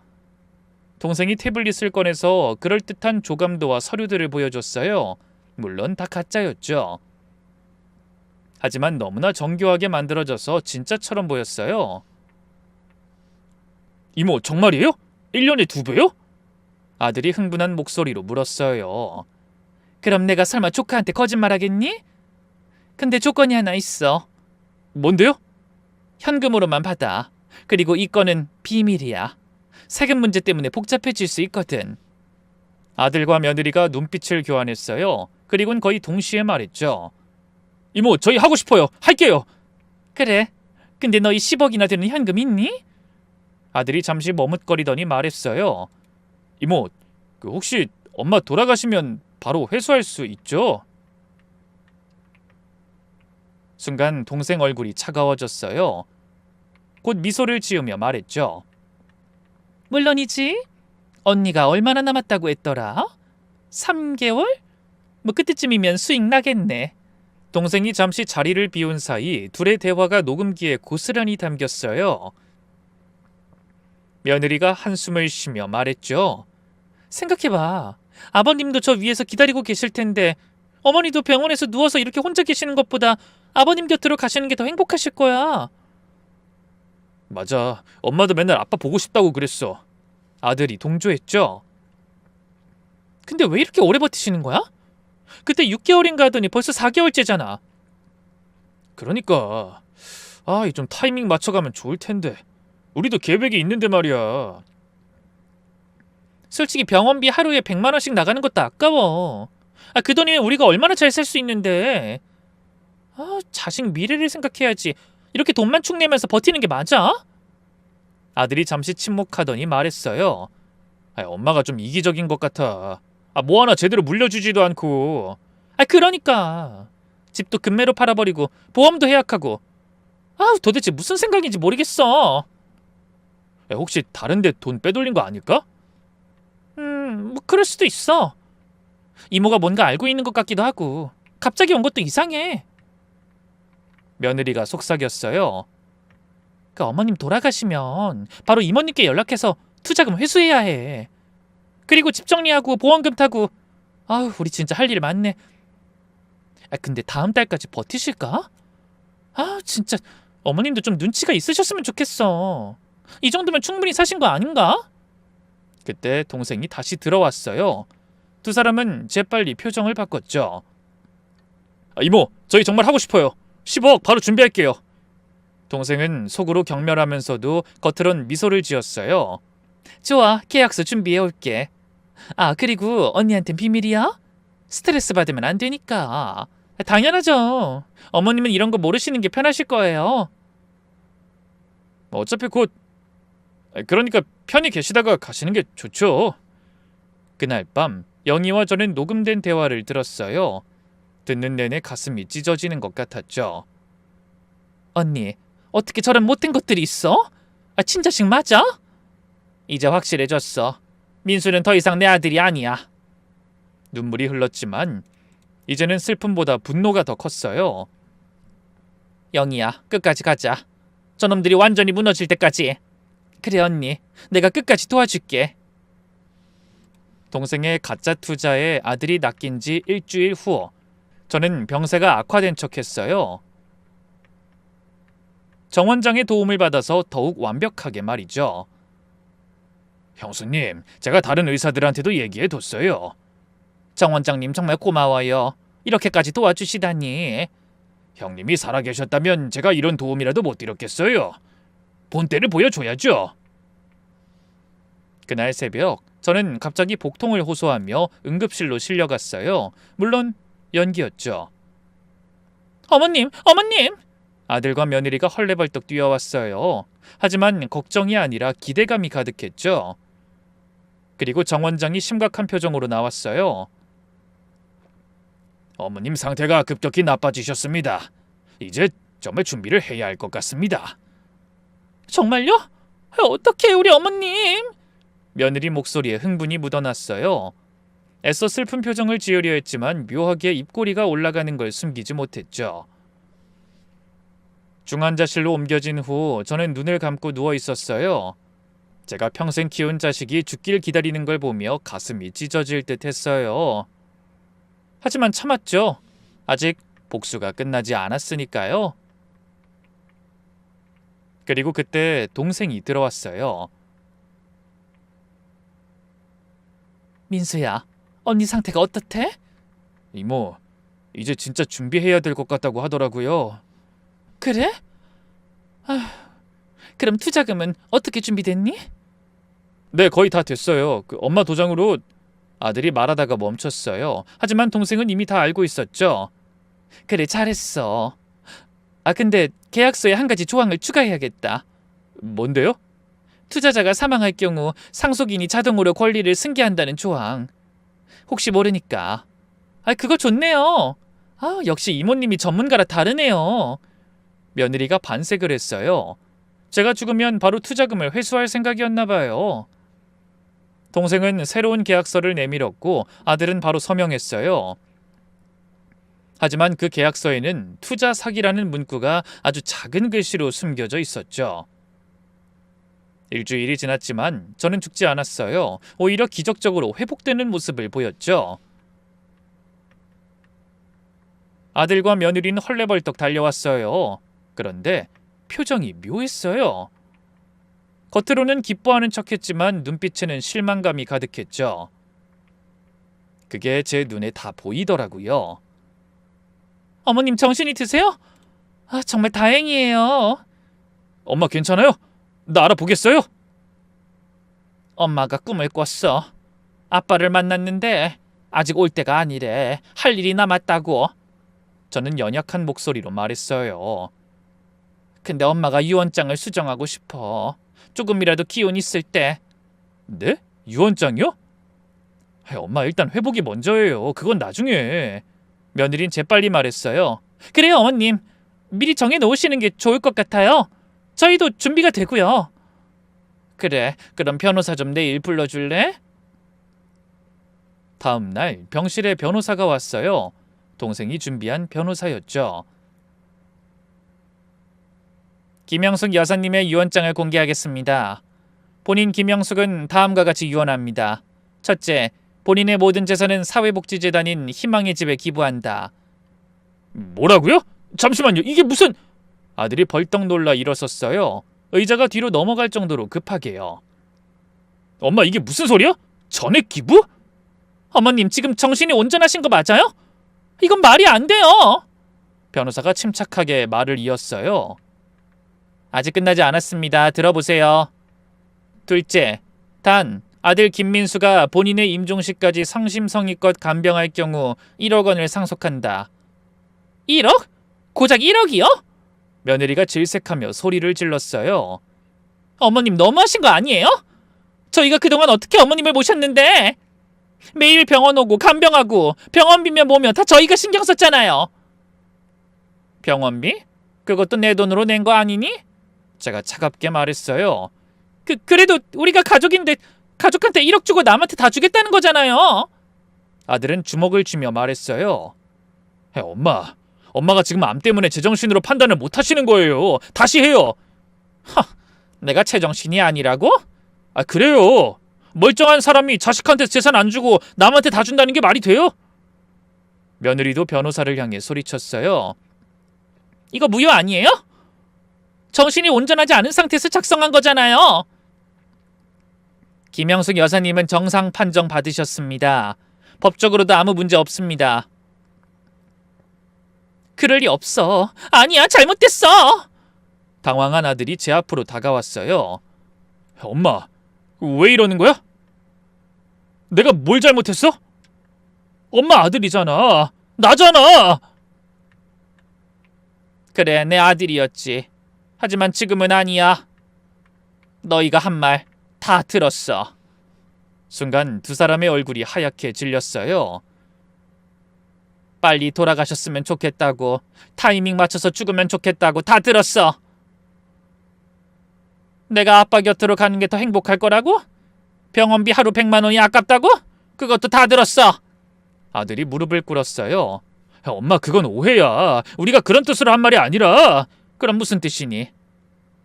동생이 태블릿을 꺼내서 그럴듯한 조감도와 서류들을 보여줬어요. 물론 다 가짜였죠. 하지만 너무나 정교하게 만들어져서 진짜처럼 보였어요. 이모, 정말이에요? 1년에 2배요? 아들이 흥분한 목소리로 물었어요. 그럼 내가 설마 조카한테 거짓말하겠니? 근데 조건이 하나 있어. 뭔데요? 현금으로만 받아. 그리고 이 건은 비밀이야. 세금 문제 때문에 복잡해질 수 있거든. 아들과 며느리가 눈빛을 교환했어요. 그리고는 거의 동시에 말했죠. 이모, 저희 하고 싶어요. 할게요. 그래. 근데 너희 10억이나 되는 현금 있니? 아들이 잠시 머뭇거리더니 말했어요. 이모, 혹시 엄마 돌아가시면 바로 회수할 수 있죠? 순간 동생 얼굴이 차가워졌어요. 곧 미소를 지으며 말했죠. 물론이지. 언니가 얼마나 남았다고 했더라? 3개월? 뭐 그때쯤이면 수익 나겠네. 동생이 잠시 자리를 비운 사이 둘의 대화가 녹음기에 고스란히 담겼어요. 며느리가 한숨을 쉬며 말했죠. 생각해봐. 아버님도 저 위에서 기다리고 계실 텐데 어머니도 병원에서 누워서 이렇게 혼자 계시는 것보다 아버님 곁으로 가시는 게 더 행복하실 거야. 맞아. 엄마도 맨날 아빠 보고 싶다고 그랬어. 아들이 동조했죠. 근데 왜 이렇게 오래 버티시는 거야? 그때 6개월인가 하더니 벌써 4개월째잖아. 그러니까 좀 타이밍 맞춰가면 좋을 텐데. 우리도 계획이 있는데 말이야. 솔직히 병원비 하루에 100만 원씩 나가는 것도 아까워. 그 돈이면 우리가 얼마나 잘 살 수 있는데. 자식 미래를 생각해야지. 이렇게 돈만 축 내면서 버티는 게 맞아? 아들이 잠시 침묵하더니 말했어요. 엄마가 좀 이기적인 것 같아. 뭐 하나 제대로 물려주지도 않고. 그러니까 집도 금매로 팔아버리고 보험도 해약하고. 도대체 무슨 생각인지 모르겠어. 혹시 다른 데 돈 빼돌린 거 아닐까? 뭐 그럴 수도 있어. 이모가 뭔가 알고 있는 것 같기도 하고. 갑자기 온 것도 이상해. 며느리가 속삭였어요. 어머님 돌아가시면 바로 이모님께 연락해서 투자금 회수해야 해. 그리고 집 정리하고 보험금 타고. 우리 진짜 할 일 많네. 근데 다음 달까지 버티실까? 진짜 어머님도 좀 눈치가 있으셨으면 좋겠어. 이 정도면 충분히 사신 거 아닌가? 그때 동생이 다시 들어왔어요. 두 사람은 재빨리 표정을 바꿨죠. 이모, 저희 정말 하고 싶어요. 10억 바로 준비할게요. 동생은 속으로 경멸하면서도 겉으론 미소를 지었어요. 좋아, 계약서 준비해 올게. 그리고 언니한텐 비밀이야? 스트레스 받으면 안 되니까. 당연하죠. 어머님은 이런 거 모르시는 게 편하실 거예요. 어차피 곧 그러니까 편히 계시다가 가시는 게 좋죠. 그날 밤 영희와 저는 녹음된 대화를 들었어요. 듣는 내내 가슴이 찢어지는 것 같았죠. 언니, 어떻게 저런 못된 것들이 있어? 친자식 맞아? 이제 확실해졌어. 민수는 더 이상 내 아들이 아니야. 눈물이 흘렀지만 이제는 슬픔보다 분노가 더 컸어요. 영희야, 끝까지 가자. 저놈들이 완전히 무너질 때까지. 그래 언니, 내가 끝까지 도와줄게. 동생의 가짜 투자에 아들이 낚인 지 일주일 후 저는 병세가 악화된 척했어요. 정 원장의 도움을 받아서 더욱 완벽하게 말이죠. 형수님, 제가 다른 의사들한테도 얘기해뒀어요. 정 원장님 정말 고마워요. 이렇게까지 도와주시다니. 형님이 살아계셨다면 제가 이런 도움이라도 못 드렸겠어요. 본때를 보여줘야죠. 그날 새벽 저는 갑자기 복통을 호소하며 응급실로 실려갔어요. 물론 연기였죠. 어머님, 어머님! 아들과 며느리가 헐레벌떡 뛰어왔어요. 하지만 걱정이 아니라 기대감이 가득했죠. 그리고 정 원장이 심각한 표정으로 나왔어요. 어머님 상태가 급격히 나빠지셨습니다. 이제 정말 준비를 해야 할 것 같습니다. 정말요? 어떡해 우리 어머님? 며느리 목소리에 흥분이 묻어났어요. 애써 슬픈 표정을 지으려 했지만 묘하게 입꼬리가 올라가는 걸 숨기지 못했죠. 중환자실로 옮겨진 후 저는 눈을 감고 누워 있었어요. 제가 평생 키운 자식이 죽길 기다리는 걸 보며 가슴이 찢어질 듯 했어요. 하지만 참았죠. 아직 복수가 끝나지 않았으니까요. 그리고 그때 동생이 들어왔어요. 민수야, 언니 상태가 어떻대? 이모, 이제 진짜 준비해야 될 것 같다고 하더라고요. 그래? 그럼 투자금은 어떻게 준비됐니? 네, 거의 다 됐어요. 엄마 도장으로. 아들이 말하다가 멈췄어요. 하지만 동생은 이미 다 알고 있었죠. 그래, 잘했어. 근데 계약서에 한 가지 조항을 추가해야겠다. 뭔데요? 투자자가 사망할 경우 상속인이 자동으로 권리를 승계한다는 조항. 혹시 모르니까. 그거 좋네요. 역시 이모님이 전문가라 다르네요. 며느리가 반색을 했어요. 제가 죽으면 바로 투자금을 회수할 생각이었나 봐요. 동생은 새로운 계약서를 내밀었고 아들은 바로 서명했어요. 하지만 그 계약서에는 투자 사기라는 문구가 아주 작은 글씨로 숨겨져 있었죠. 일주일이 지났지만 저는 죽지 않았어요. 오히려 기적적으로 회복되는 모습을 보였죠. 아들과 며느리는 헐레벌떡 달려왔어요. 그런데 표정이 묘했어요. 겉으로는 기뻐하는 척했지만 눈빛에는 실망감이 가득했죠. 그게 제 눈에 다 보이더라고요. 어머님 정신이 드세요? 정말 다행이에요. 엄마 괜찮아요? 나 알아보겠어요? 엄마가 꿈을 꿨어. 아빠를 만났는데 아직 올 때가 아니래. 할 일이 남았다고. 저는 연약한 목소리로 말했어요. 근데 엄마가 유언장을 수정하고 싶어. 조금이라도 기운 있을 때. 네? 유언장이요? 엄마 일단 회복이 먼저예요. 그건 나중에. 며느린 재빨리 말했어요. 그래요 어머님. 미리 정해놓으시는 게 좋을 것 같아요. 저희도 준비가 되고요. 그래, 그럼 변호사 좀 내일 불러줄래? 다음 날 병실에 변호사가 왔어요. 동생이 준비한 변호사였죠. 김영숙 여사님의 유언장을 공개하겠습니다. 본인 김영숙은 다음과 같이 유언합니다. 첫째, 본인의 모든 재산은 사회복지재단인 희망의 집에 기부한다. 뭐라고요? 잠시만요. 이게 무슨... 아들이 벌떡 놀라 일어섰어요. 의자가 뒤로 넘어갈 정도로 급하게요. 엄마 이게 무슨 소리야? 전액 기부? 어머님 지금 정신이 온전하신 거 맞아요? 이건 말이 안 돼요. 변호사가 침착하게 말을 이었어요. 아직 끝나지 않았습니다. 들어보세요. 둘째, 단 아들 김민수가 본인의 임종시까지 성심성의껏 간병할 경우 1억 원을 상속한다. 1억? 고작 1억이요? 며느리가 질색하며 소리를 질렀어요. 어머님 너무하신 거 아니에요? 저희가 그동안 어떻게 어머님을 모셨는데? 매일 병원 오고 간병하고 병원비며 뭐며 다 저희가 신경 썼잖아요. 병원비? 그것도 내 돈으로 낸 거 아니니? 제가 차갑게 말했어요. 그래도 우리가 가족인데 가족한테 1억 주고 남한테 다 주겠다는 거잖아요. 아들은 주먹을 쥐며 말했어요. 엄마가 지금 암 때문에 제정신으로 판단을 못 하시는 거예요. 다시 해요. 내가 제정신이 아니라고? 그래요. 멀쩡한 사람이 자식한테 재산 안 주고 남한테 다 준다는 게 말이 돼요? 며느리도 변호사를 향해 소리쳤어요. 이거 무효 아니에요? 정신이 온전하지 않은 상태에서 작성한 거잖아요. 김영숙 여사님은 정상 판정 받으셨습니다. 법적으로도 아무 문제 없습니다. 그럴 리 없어. 아니야, 잘못됐어. 당황한 아들이 제 앞으로 다가왔어요. 엄마, 왜 이러는 거야? 내가 뭘 잘못했어? 엄마 아들이잖아. 나잖아. 그래, 내 아들이었지. 하지만 지금은 아니야. 너희가 한 말 다 들었어. 순간 두 사람의 얼굴이 하얗게 질렸어요. 빨리 돌아가셨으면 좋겠다고, 타이밍 맞춰서 죽으면 좋겠다고 다 들었어. 내가 아빠 곁으로 가는 게 더 행복할 거라고? 병원비 하루 100만 원이 아깝다고? 그것도 다 들었어. 아들이 무릎을 꿇었어요. 엄마, 그건 오해야. 우리가 그런 뜻으로 한 말이 아니라. 그럼 무슨 뜻이니?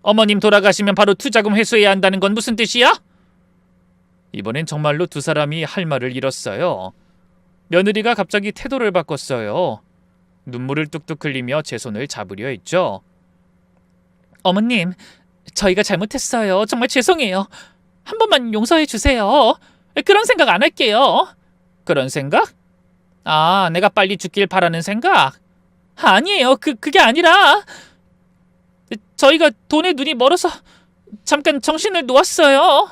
어머님 돌아가시면 바로 투자금 회수해야 한다는 건 무슨 뜻이야? 이번엔 정말로 두 사람이 할 말을 잃었어요. 며느리가 갑자기 태도를 바꿨어요. 눈물을 뚝뚝 흘리며 제 손을 잡으려 했죠. 어머님, 저희가 잘못했어요. 정말 죄송해요. 한 번만 용서해 주세요. 그런 생각 안 할게요. 그런 생각? 내가 빨리 죽길 바라는 생각? 아니에요. 그게 아니라 저희가 돈에 눈이 멀어서 잠깐 정신을 놓았어요.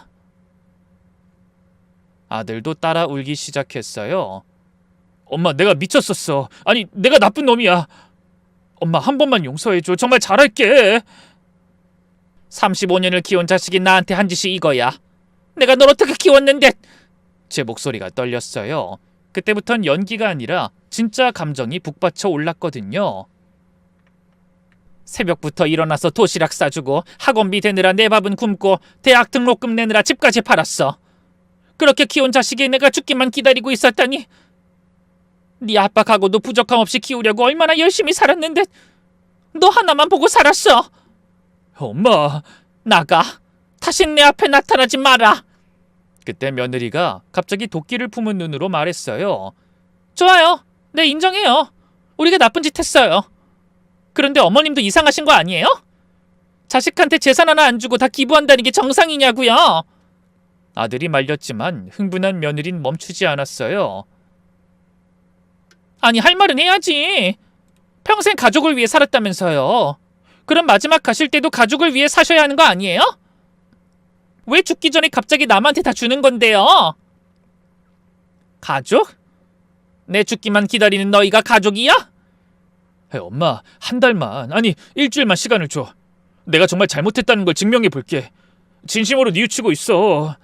아들도 따라 울기 시작했어요. 엄마, 내가 미쳤었어. 아니, 내가 나쁜 놈이야. 엄마, 한 번만 용서해줘. 정말 잘할게. 35년을 키운 자식이 나한테 한 짓이 이거야. 내가 널 어떻게 키웠는데. 제 목소리가 떨렸어요. 그때부턴 연기가 아니라 진짜 감정이 북받쳐 올랐거든요. 새벽부터 일어나서 도시락 싸주고 학원비 대느라 내 밥은 굶고 대학 등록금 내느라 집까지 팔았어. 그렇게 키운 자식이 내가 죽기만 기다리고 있었다니. 네 아빠 가고도 부족함 없이 키우려고 얼마나 열심히 살았는데 너 하나만 보고 살았어. 엄마, 나가. 다신 내 앞에 나타나지 마라. 그때 며느리가 갑자기 도끼를 품은 눈으로 말했어요. 좋아요. 네, 인정해요. 우리가 나쁜 짓 했어요. 그런데 어머님도 이상하신 거 아니에요? 자식한테 재산 하나 안 주고 다 기부한다는 게 정상이냐고요? 아들이 말렸지만 흥분한 며느린 멈추지 않았어요. 아니, 할 말은 해야지. 평생 가족을 위해 살았다면서요. 그럼 마지막 가실 때도 가족을 위해 사셔야 하는 거 아니에요? 왜 죽기 전에 갑자기 남한테 다 주는 건데요? 가족? 내 죽기만 기다리는 너희가 가족이야? 엄마, 한 달만, 아니 일주일만 시간을 줘. 내가 정말 잘못했다는 걸 증명해 볼게. 진심으로 뉘우치고 있어.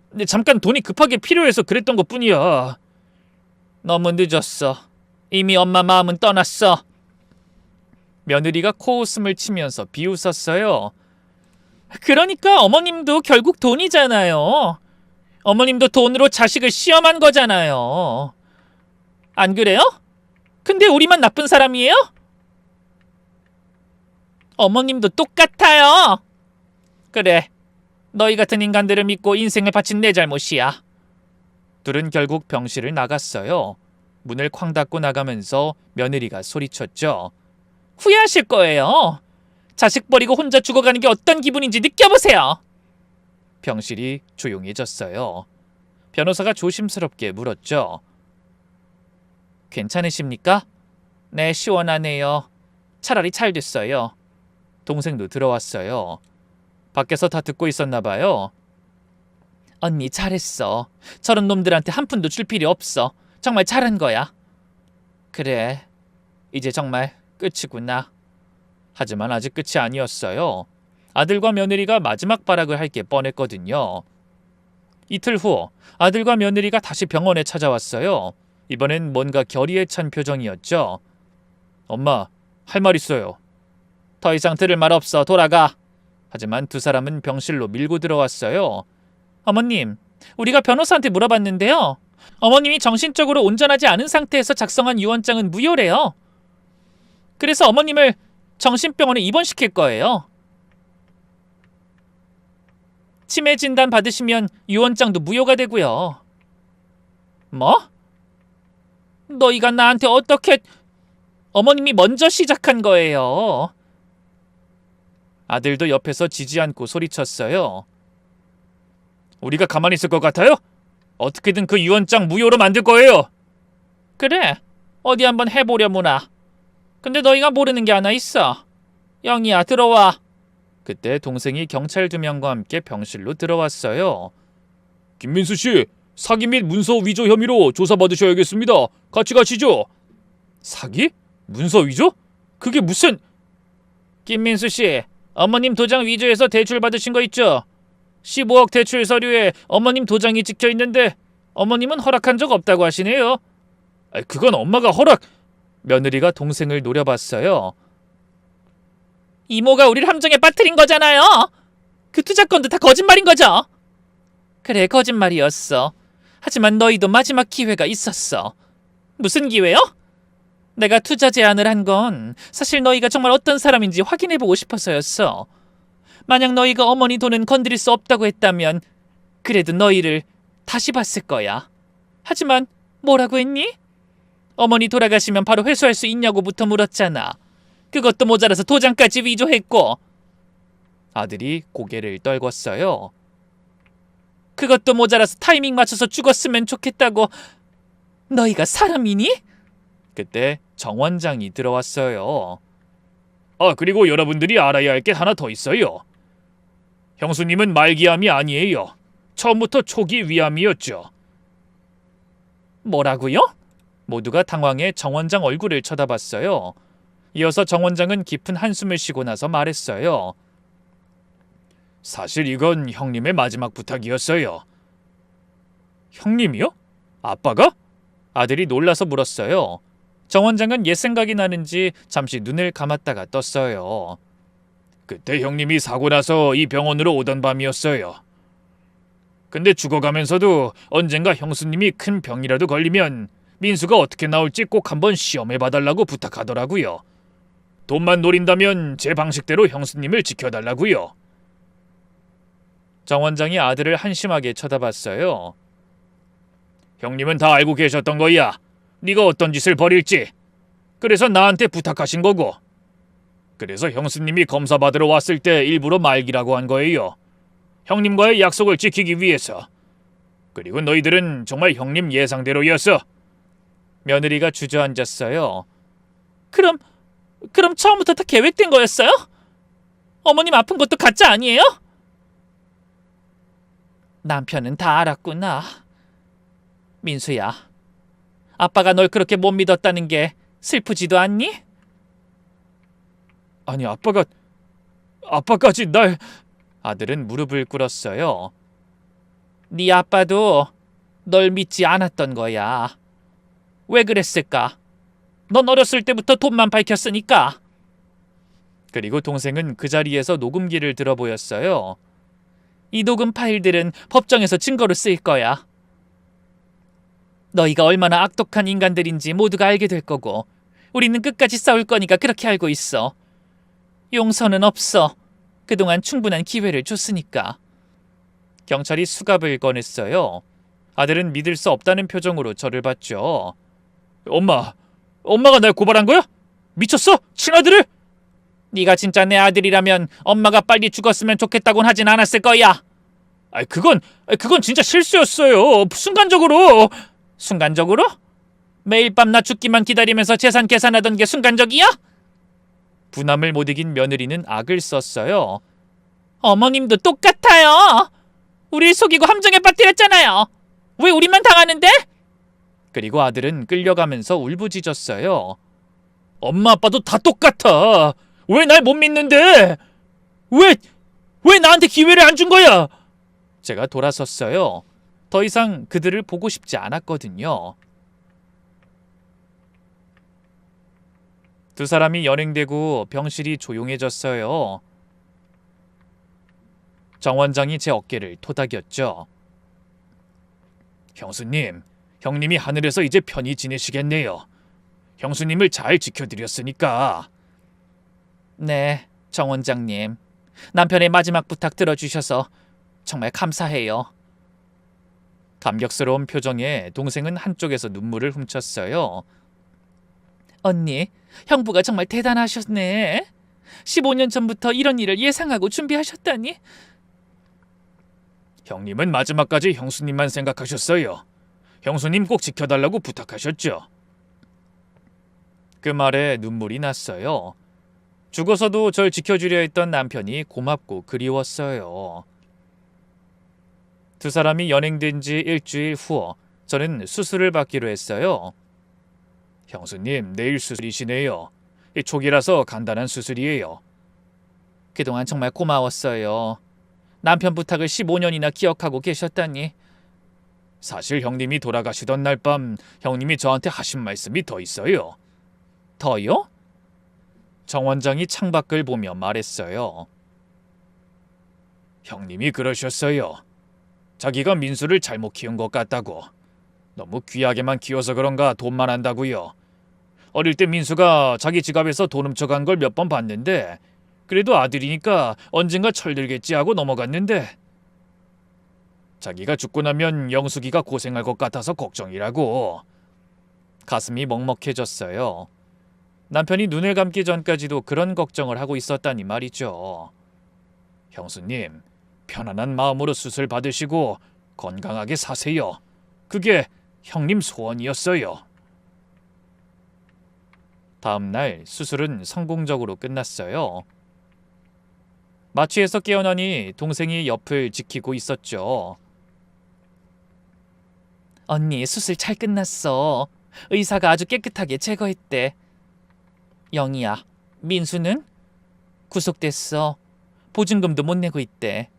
근데 잠깐 돈이 급하게 필요해서 그랬던 것뿐이야. 너무 늦었어. 이미 엄마 마음은 떠났어. 며느리가 코웃음을 치면서 비웃었어요. 그러니까 어머님도 결국 돈이잖아요. 어머님도 돈으로 자식을 시험한 거잖아요. 안 그래요? 근데 우리만 나쁜 사람이에요? 어머님도 똑같아요. 그래, 너희 같은 인간들을 믿고 인생을 바친 내 잘못이야. 둘은 결국 병실을 나갔어요. 문을 쾅 닫고 나가면서 며느리가 소리쳤죠. 후회하실 거예요. 자식 버리고 혼자 죽어가는 게 어떤 기분인지 느껴보세요. 병실이 조용해졌어요. 변호사가 조심스럽게 물었죠. 괜찮으십니까? 네, 시원하네요. 차라리 잘 됐어요. 동생도 들어왔어요. 밖에서 다 듣고 있었나 봐요. 언니 잘했어. 저런 놈들한테 한 푼도 줄 필요 없어. 정말 잘한 거야. 그래, 이제 정말 끝이구나. 하지만 아직 끝이 아니었어요. 아들과 며느리가 마지막 발악을 할 게 뻔했거든요. 이틀 후 아들과 며느리가 다시 병원에 찾아왔어요. 이번엔 뭔가 결의에 찬 표정이었죠. 엄마, 할 말 있어요. 더 이상 들을 말 없어. 돌아가. 하지만 두 사람은 병실로 밀고 들어왔어요. 어머님, 우리가 변호사한테 물어봤는데요. 어머님이 정신적으로 온전하지 않은 상태에서 작성한 유언장은 무효래요. 그래서 어머님을 정신병원에 입원시킬 거예요. 치매 진단 받으시면 유언장도 무효가 되고요. 뭐? 너희가 나한테 어떻게... 어머님이 먼저 시작한 거예요. 아들도 옆에서 지지 않고 소리쳤어요. 우리가 가만히 있을 것 같아요? 어떻게든 그 유언장 무효로 만들 거예요. 그래, 어디 한번 해보려무나. 근데 너희가 모르는 게 하나 있어. 영희야, 들어와. 그때 동생이 경찰 2명과 함께 병실로 들어왔어요. 김민수 씨, 사기 및 문서 위조 혐의로 조사받으셔야겠습니다. 같이 가시죠. 사기? 문서 위조? 그게 무슨... 김민수 씨, 어머님 도장 위조해서 대출 받으신 거 있죠? 15억 대출 서류에 어머님 도장이 찍혀 있는데 어머님은 허락한 적 없다고 하시네요. 그건 엄마가 허락... 며느리가 동생을 노려봤어요. 이모가 우리를 함정에 빠뜨린 거잖아요. 그 투자건도 다 거짓말인 거죠? 그래, 거짓말이었어. 하지만 너희도 마지막 기회가 있었어. 무슨 기회요? 내가 투자 제안을 한 건 사실 너희가 정말 어떤 사람인지 확인해보고 싶어서였어. 만약 너희가 어머니 돈은 건드릴 수 없다고 했다면 그래도 너희를 다시 봤을 거야. 하지만 뭐라고 했니? 어머니 돌아가시면 바로 회수할 수 있냐고부터 물었잖아. 그것도 모자라서 도장까지 위조했고. 아들이 고개를 떨궜어요. 그것도 모자라서 타이밍 맞춰서 죽었으면 좋겠다고. 너희가 사람이니? 그때 정 원장이 들어왔어요. 그리고 여러분들이 알아야 할 게 하나 더 있어요. 형수님은 말기암이 아니에요. 처음부터 초기 위암이었죠. 뭐라고요? 모두가 당황해 정 원장 얼굴을 쳐다봤어요. 이어서 정 원장은 깊은 한숨을 쉬고 나서 말했어요. 사실 이건 형님의 마지막 부탁이었어요. 형님이요? 아빠가? 아들이 놀라서 물었어요. 정 원장은 옛 생각이 나는지 잠시 눈을 감았다가 떴어요. 그때 형님이 사고 나서 이 병원으로 오던 밤이었어요. 근데 죽어가면서도 언젠가 형수님이 큰 병이라도 걸리면 민수가 어떻게 나올지 꼭 한번 시험해봐달라고 부탁하더라고요. 돈만 노린다면 제 방식대로 형수님을 지켜달라고요. 정 원장이 아들을 한심하게 쳐다봤어요. 형님은 다 알고 계셨던 거야. 네가 어떤 짓을 벌일지. 그래서 나한테 부탁하신 거고. 그래서 형수님이 검사 받으러 왔을 때 일부러 말기라고 한 거예요. 형님과의 약속을 지키기 위해서. 그리고 너희들은 정말 형님 예상대로였어. 며느리가 주저앉았어요. 그럼 처음부터 다 계획된 거였어요? 어머님 아픈 것도 가짜 아니에요? 남편은 다 알았구나. 민수야, 아빠가 널 그렇게 못 믿었다는 게 슬프지도 않니? 아니, 아빠까지 날... 아들은 무릎을 꿇었어요. 네 아빠도 널 믿지 않았던 거야. 왜 그랬을까? 넌 어렸을 때부터 돈만 밝혔으니까. 그리고 동생은 그 자리에서 녹음기를 들어 보였어요. 이 녹음 파일들은 법정에서 증거로 쓰일 거야. 너희가 얼마나 악독한 인간들인지 모두가 알게 될 거고 우리는 끝까지 싸울 거니까 그렇게 알고 있어. 용서는 없어. 그동안 충분한 기회를 줬으니까. 경찰이 수갑을 꺼냈어요. 아들은 믿을 수 없다는 표정으로 저를 봤죠. 엄마가 날 고발한 거야? 미쳤어? 친아들을? 네가 진짜 내 아들이라면 엄마가 빨리 죽었으면 좋겠다곤 하진 않았을 거야. 그건 진짜 실수였어요. 순간적으로? 매일 밤 나 죽기만 기다리면서 재산 계산하던 게 순간적이야? 분함을 못 이긴 며느리는 악을 썼어요. 어머님도 똑같아요. 우릴 속이고 함정에 빠뜨렸잖아요. 왜 우리만 당하는데? 그리고 아들은 끌려가면서 울부짖었어요. 엄마 아빠도 다 똑같아. 왜 날 못 믿는데? 왜 나한테 기회를 안 준 거야? 제가 돌아섰어요. 더 이상 그들을 보고 싶지 않았거든요. 두 사람이 연행되고 병실이 조용해졌어요. 정 원장이 제 어깨를 토닥였죠. 형수님, 형님이 하늘에서 이제 편히 지내시겠네요. 형수님을 잘 지켜드렸으니까. 네, 정 원장님. 남편의 마지막 부탁 들어주셔서 정말 감사해요. 감격스러운 표정에 동생은 한쪽에서 눈물을 훔쳤어요. 언니, 형부가 정말 대단하셨네. 15년 전부터 이런 일을 예상하고 준비하셨다니. 형님은 마지막까지 형수님만 생각하셨어요. 형수님 꼭 지켜달라고 부탁하셨죠. 그 말에 눈물이 났어요. 죽어서도 절 지켜주려 했던 남편이 고맙고 그리웠어요. 두 사람이 연행된 지 일주일 후 저는 수술을 받기로 했어요. 형수님, 내일 수술이시네요. 초기라서 간단한 수술이에요. 그동안 정말 고마웠어요. 남편 부탁을 15년이나 기억하고 계셨다니. 사실 형님이 돌아가시던 날 밤 형님이 저한테 하신 말씀이 더 있어요. 더요? 정 원장이 창밖을 보며 말했어요. 형님이 그러셨어요. 자기가 민수를 잘못 키운 것 같다고. 너무 귀하게만 키워서 그런가 돈만 한다고요. 어릴 때 민수가 자기 지갑에서 돈 훔쳐간 걸 몇 번 봤는데 그래도 아들이니까 언젠가 철들겠지 하고 넘어갔는데 자기가 죽고 나면 영숙이가 고생할 것 같아서 걱정이라고. 가슴이 먹먹해졌어요. 남편이 눈을 감기 전까지도 그런 걱정을 하고 있었다니 말이죠. 형수님, 편안한 마음으로 수술 받으시고 건강하게 사세요. 그게 형님 소원이었어요. 다음 날 수술은 성공적으로 끝났어요. 마취에서 깨어나니 동생이 옆을 지키고 있었죠. 언니, 수술 잘 끝났어. 의사가 아주 깨끗하게 제거했대. 영희야, 민수는? 구속됐어. 보증금도 못 내고 있대.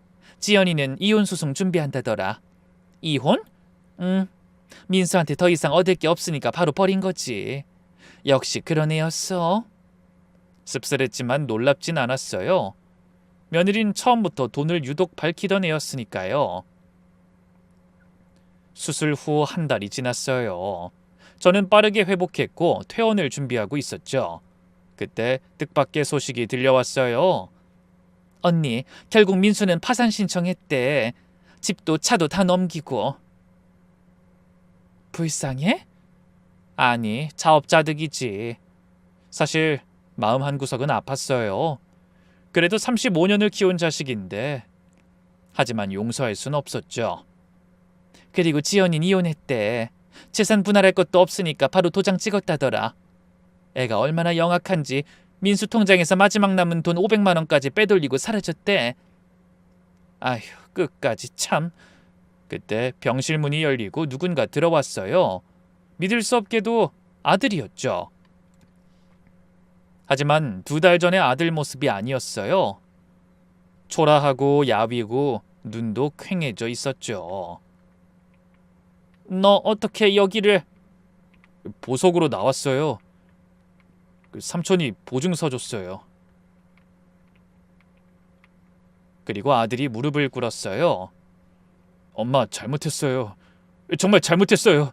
지연이는 이혼 소송 준비한다더라. 이혼? 응. 민수한테 더 이상 얻을 게 없으니까 바로 버린 거지. 역시 그런 애였어. 씁쓸했지만 놀랍진 않았어요. 며느린 처음부터 돈을 유독 밝히던 애였으니까요. 수술 후 한 달이 지났어요. 저는 빠르게 회복했고 퇴원을 준비하고 있었죠. 그때 뜻밖의 소식이 들려왔어요. 언니, 결국 민수는 파산 신청했대. 집도 차도 다 넘기고. 불쌍해? 아니, 자업자득이지. 사실 마음 한구석은 아팠어요. 그래도 35년을 키운 자식인데. 하지만 용서할 순 없었죠. 그리고 지연이는 이혼했대. 재산 분할할 것도 없으니까 바로 도장 찍었다더라. 애가 얼마나 영악한지 민수 통장에서 마지막 남은 돈 500만 원까지 빼돌리고 사라졌대. 아휴, 끝까지 참. 그때 병실 문이 열리고 누군가 들어왔어요. 믿을 수 없게도 아들이었죠. 하지만 2달 전의 아들 모습이 아니었어요. 초라하고 야위고 눈도 퀭해져 있었죠. 너 어떻게 여기를? 보석으로 나왔어요. 삼촌이 보증서 줬어요. 그리고 아들이 무릎을 꿇었어요. 엄마, 잘못했어요. 정말 잘못했어요.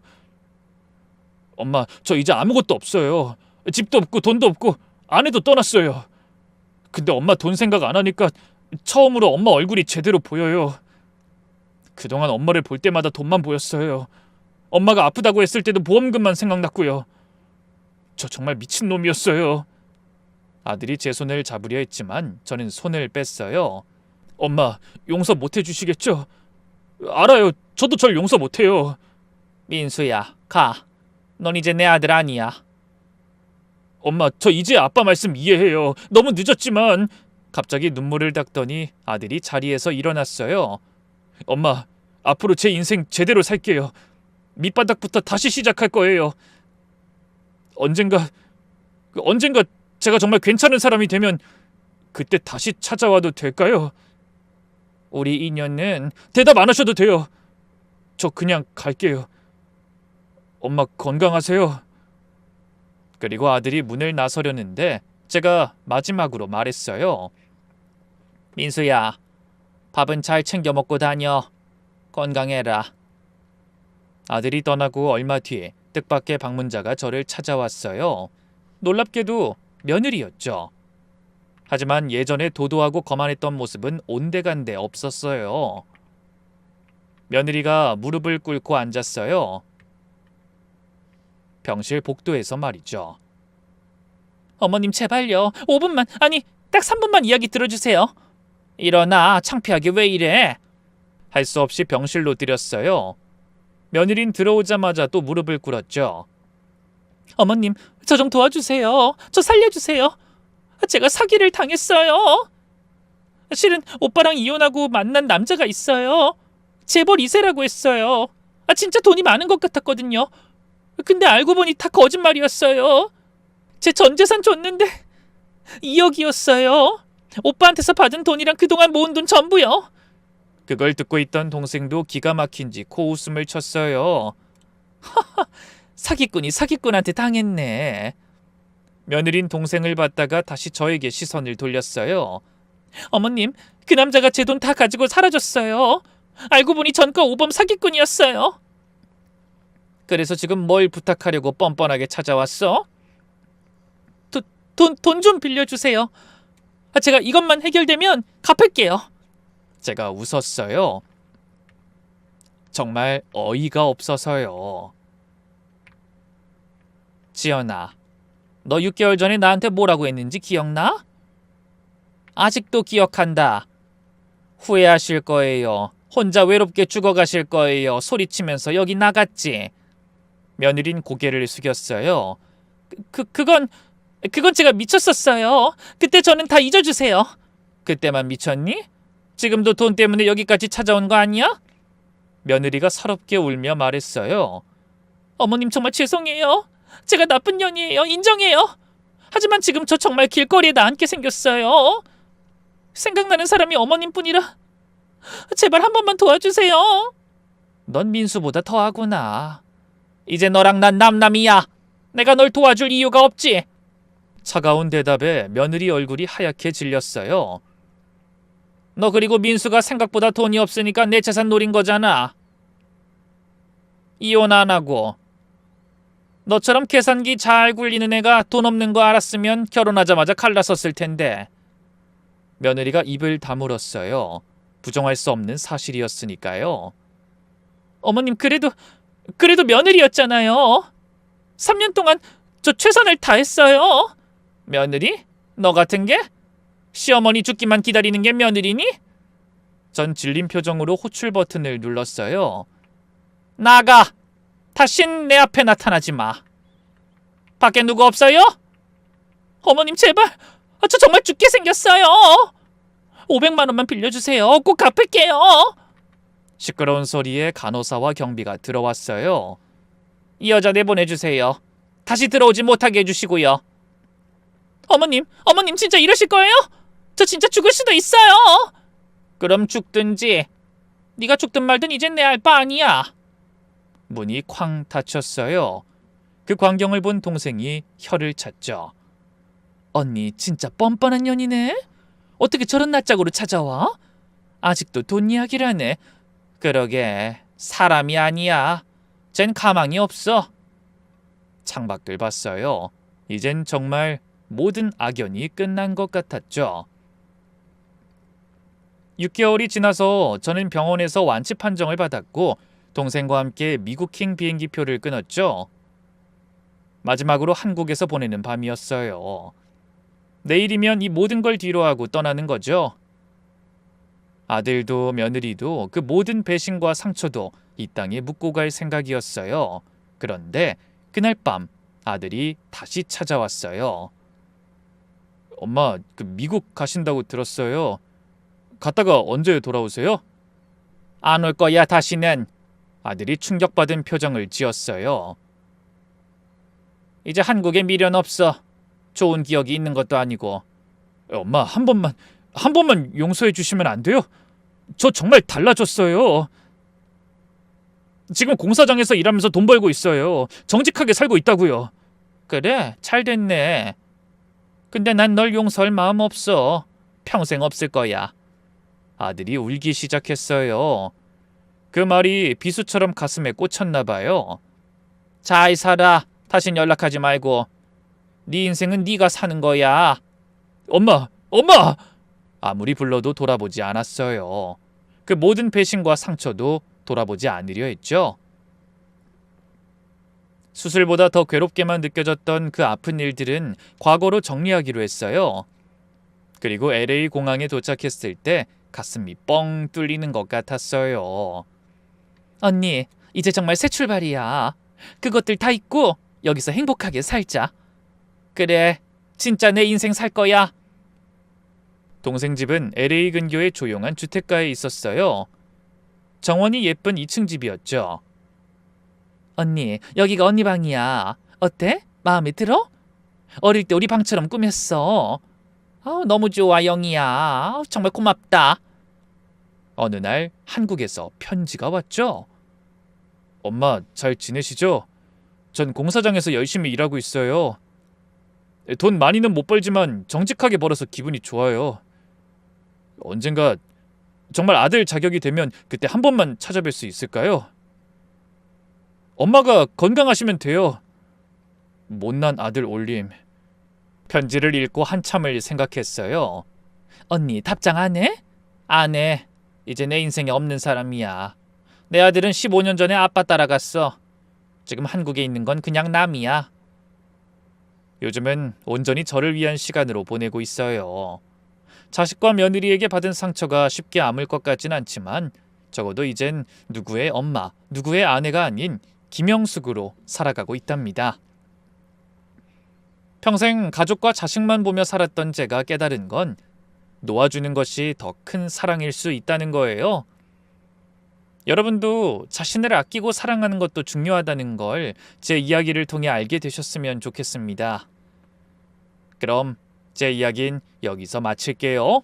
엄마, 저 이제 아무것도 없어요. 집도 없고 돈도 없고 아내도 떠났어요. 근데 엄마 돈 생각 안 하니까 처음으로 엄마 얼굴이 제대로 보여요. 그동안 엄마를 볼 때마다 돈만 보였어요. 엄마가 아프다고 했을 때도 보험금만 생각났고요. 저 정말 미친놈이었어요. 아들이 제 손을 잡으려 했지만 저는 손을 뺐어요. 엄마, 용서 못 해주시겠죠? 알아요. 저도 절 용서 못해요. 민수야, 가. 넌 이제 내 아들 아니야. 엄마, 저 이제 아빠 말씀 이해해요. 너무 늦었지만. 갑자기 눈물을 닦더니 아들이 자리에서 일어났어요. 엄마, 앞으로 제 인생 제대로 살게요. 밑바닥부터 다시 시작할 거예요. 언젠가 제가 정말 괜찮은 사람이 되면 그때 다시 찾아와도 될까요? 우리 인연은 대답 안 하셔도 돼요. 저 그냥 갈게요. 엄마 건강하세요. 그리고 아들이 문을 나서려는데 제가 마지막으로 말했어요. 민수야, 밥은 잘 챙겨 먹고 다녀. 건강해라. 아들이 떠나고 얼마 뒤에 뜻밖의 방문자가 저를 찾아왔어요. 놀랍게도 며느리였죠. 하지만 예전에 도도하고 거만했던 모습은 온데간데 없었어요. 며느리가 무릎을 꿇고 앉았어요. 병실 복도에서 말이죠. 어머님 제발요. 5분만, 아니 딱 3분만 이야기 들어주세요. 일어나, 창피하게 왜 이래? 할 수 없이 병실로 들였어요. 며느린 들어오자마자 또 무릎을 꿇었죠. 어머님, 저 좀 도와주세요. 저 살려주세요. 제가 사기를 당했어요. 실은 오빠랑 이혼하고 만난 남자가 있어요. 재벌 2세라고 했어요. 진짜 돈이 많은 것 같았거든요. 근데 알고 보니 다 거짓말이었어요. 제 전 재산 줬는데 2억이었어요. 오빠한테서 받은 돈이랑 그동안 모은 돈 전부요. 그걸 듣고 있던 동생도 기가 막힌지 코웃음을 쳤어요. 하하, 사기꾼이 사기꾼한테 당했네. 며느린 동생을 봤다가 다시 저에게 시선을 돌렸어요. 어머님, 그 남자가 제 돈 다 가지고 사라졌어요. 알고 보니 전과 오범 사기꾼이었어요. 그래서 지금 뭘 부탁하려고 뻔뻔하게 찾아왔어? 돈 좀 빌려주세요. 제가 이것만 해결되면 갚을게요. 제가 웃었어요. 정말 어이가 없어서요. 지연아, 너 6개월 전에 나한테 뭐라고 했는지 기억나? 아직도 기억한다. 후회하실 거예요. 혼자 외롭게 죽어가실 거예요. 소리치면서 여기 나갔지. 며느린 고개를 숙였어요. 그건 제가 미쳤었어요. 그때 저는 다 잊어주세요. 그때만 미쳤니? 지금도 돈 때문에 여기까지 찾아온 거 아니야? 며느리가 서럽게 울며 말했어요. 어머님 정말 죄송해요. 제가 나쁜 년이에요. 인정해요. 하지만 지금 저 정말 길거리에 나앉게 생겼어요. 생각나는 사람이 어머님뿐이라 제발 한 번만 도와주세요. 넌 민수보다 더하구나. 이제 너랑 난 남남이야. 내가 널 도와줄 이유가 없지. 차가운 대답에 며느리 얼굴이 하얗게 질렸어요. 너 그리고 민수가 생각보다 돈이 없으니까 내 재산 노린 거잖아. 이혼 안 하고. 너처럼 계산기 잘 굴리는 애가 돈 없는 거 알았으면 결혼하자마자 갈라섰을 텐데. 며느리가 입을 다물었어요. 부정할 수 없는 사실이었으니까요. 어머님 그래도 며느리였잖아요. 3년 동안 저 최선을 다했어요. 며느리? 너 같은 게? 시어머니 죽기만 기다리는 게 며느리니? 전 질린 표정으로 호출 버튼을 눌렀어요. 나가! 다신 내 앞에 나타나지 마. 밖에 누구 없어요? 어머님 제발, 저 정말 죽게 생겼어요. 500만 원만 빌려주세요. 꼭 갚을게요. 시끄러운 소리에 간호사와 경비가 들어왔어요. 이 여자 내보내주세요. 다시 들어오지 못하게 해주시고요. 어머님 진짜 이러실 거예요? 저 진짜 죽을 수도 있어요. 그럼 죽든지. 네가 죽든 말든 이젠 내 알 바 아니야. 문이 쾅 닫혔어요. 그 광경을 본 동생이 혀를 찼죠. 언니 진짜 뻔뻔한 년이네. 어떻게 저런 낯짝으로 찾아와? 아직도 돈 이야기를 하네. 그러게 사람이 아니야. 쟨 가망이 없어. 창밖을 봤어요. 이젠 정말 모든 악연이 끝난 것 같았죠. 6개월이 지나서 저는 병원에서 완치 판정을 받았고 동생과 함께 미국행 비행기표를 끊었죠. 마지막으로 한국에서 보내는 밤이었어요. 내일이면 이 모든 걸 뒤로하고 떠나는 거죠. 아들도 며느리도 그 모든 배신과 상처도 이 땅에 묻고 갈 생각이었어요. 그런데 그날 밤 아들이 다시 찾아왔어요. 엄마, 미국 가신다고 들었어요. 갔다가 언제 돌아오세요? 안 올 거야 다시는. 아들이 충격받은 표정을 지었어요. 이제 한국에 미련 없어. 좋은 기억이 있는 것도 아니고. 엄마, 한 번만 용서해 주시면 안 돼요? 저 정말 달라졌어요. 지금 공사장에서 일하면서 돈 벌고 있어요. 정직하게 살고 있다고요. 그래, 잘 됐네. 근데 난 널 용서할 마음 없어. 평생 없을 거야. 아들이 울기 시작했어요. 그 말이 비수처럼 가슴에 꽂혔나 봐요. 잘 살아. 다신 연락하지 말고. 네 인생은 네가 사는 거야. 엄마! 엄마! 아무리 불러도 돌아보지 않았어요. 그 모든 배신과 상처도 돌아보지 않으려 했죠. 수술보다 더 괴롭게만 느껴졌던 그 아픈 일들은 과거로 정리하기로 했어요. 그리고 LA 공항에 도착했을 때 가슴이 뻥 뚫리는 것 같았어요. 언니, 이제 정말 새 출발이야. 그것들 다 잊고 여기서 행복하게 살자. 그래, 진짜 내 인생 살 거야. 동생 집은 LA 근교의 조용한 주택가에 있었어요. 정원이 예쁜 2층 집이었죠. 언니, 여기가 언니 방이야. 어때? 마음에 들어? 어릴 때 우리 방처럼 꾸몄어. 너무 좋아, 영희야. 정말 고맙다. 어느 날 한국에서 편지가 왔죠. 엄마, 잘 지내시죠? 전 공사장에서 열심히 일하고 있어요. 돈 많이는 못 벌지만 정직하게 벌어서 기분이 좋아요. 언젠가 정말 아들 자격이 되면 그때 한 번만 찾아뵐 수 있을까요? 엄마가 건강하시면 돼요. 못난 아들 올림. 편지를 읽고 한참을 생각했어요. 언니, 답장 안 해? 안 해. 이제 내 인생에 없는 사람이야. 내 아들은 15년 전에 아빠 따라갔어. 지금 한국에 있는 건 그냥 남이야. 요즘은 온전히 저를 위한 시간으로 보내고 있어요. 자식과 며느리에게 받은 상처가 쉽게 아물 것 같진 않지만 적어도 이젠 누구의 엄마, 누구의 아내가 아닌 김영숙으로 살아가고 있답니다. 평생 가족과 자식만 보며 살았던 제가 깨달은 건 놓아주는 것이 더 큰 사랑일 수 있다는 거예요. 여러분도 자신을 아끼고 사랑하는 것도 중요하다는 걸 제 이야기를 통해 알게 되셨으면 좋겠습니다. 그럼 제 이야기는 여기서 마칠게요.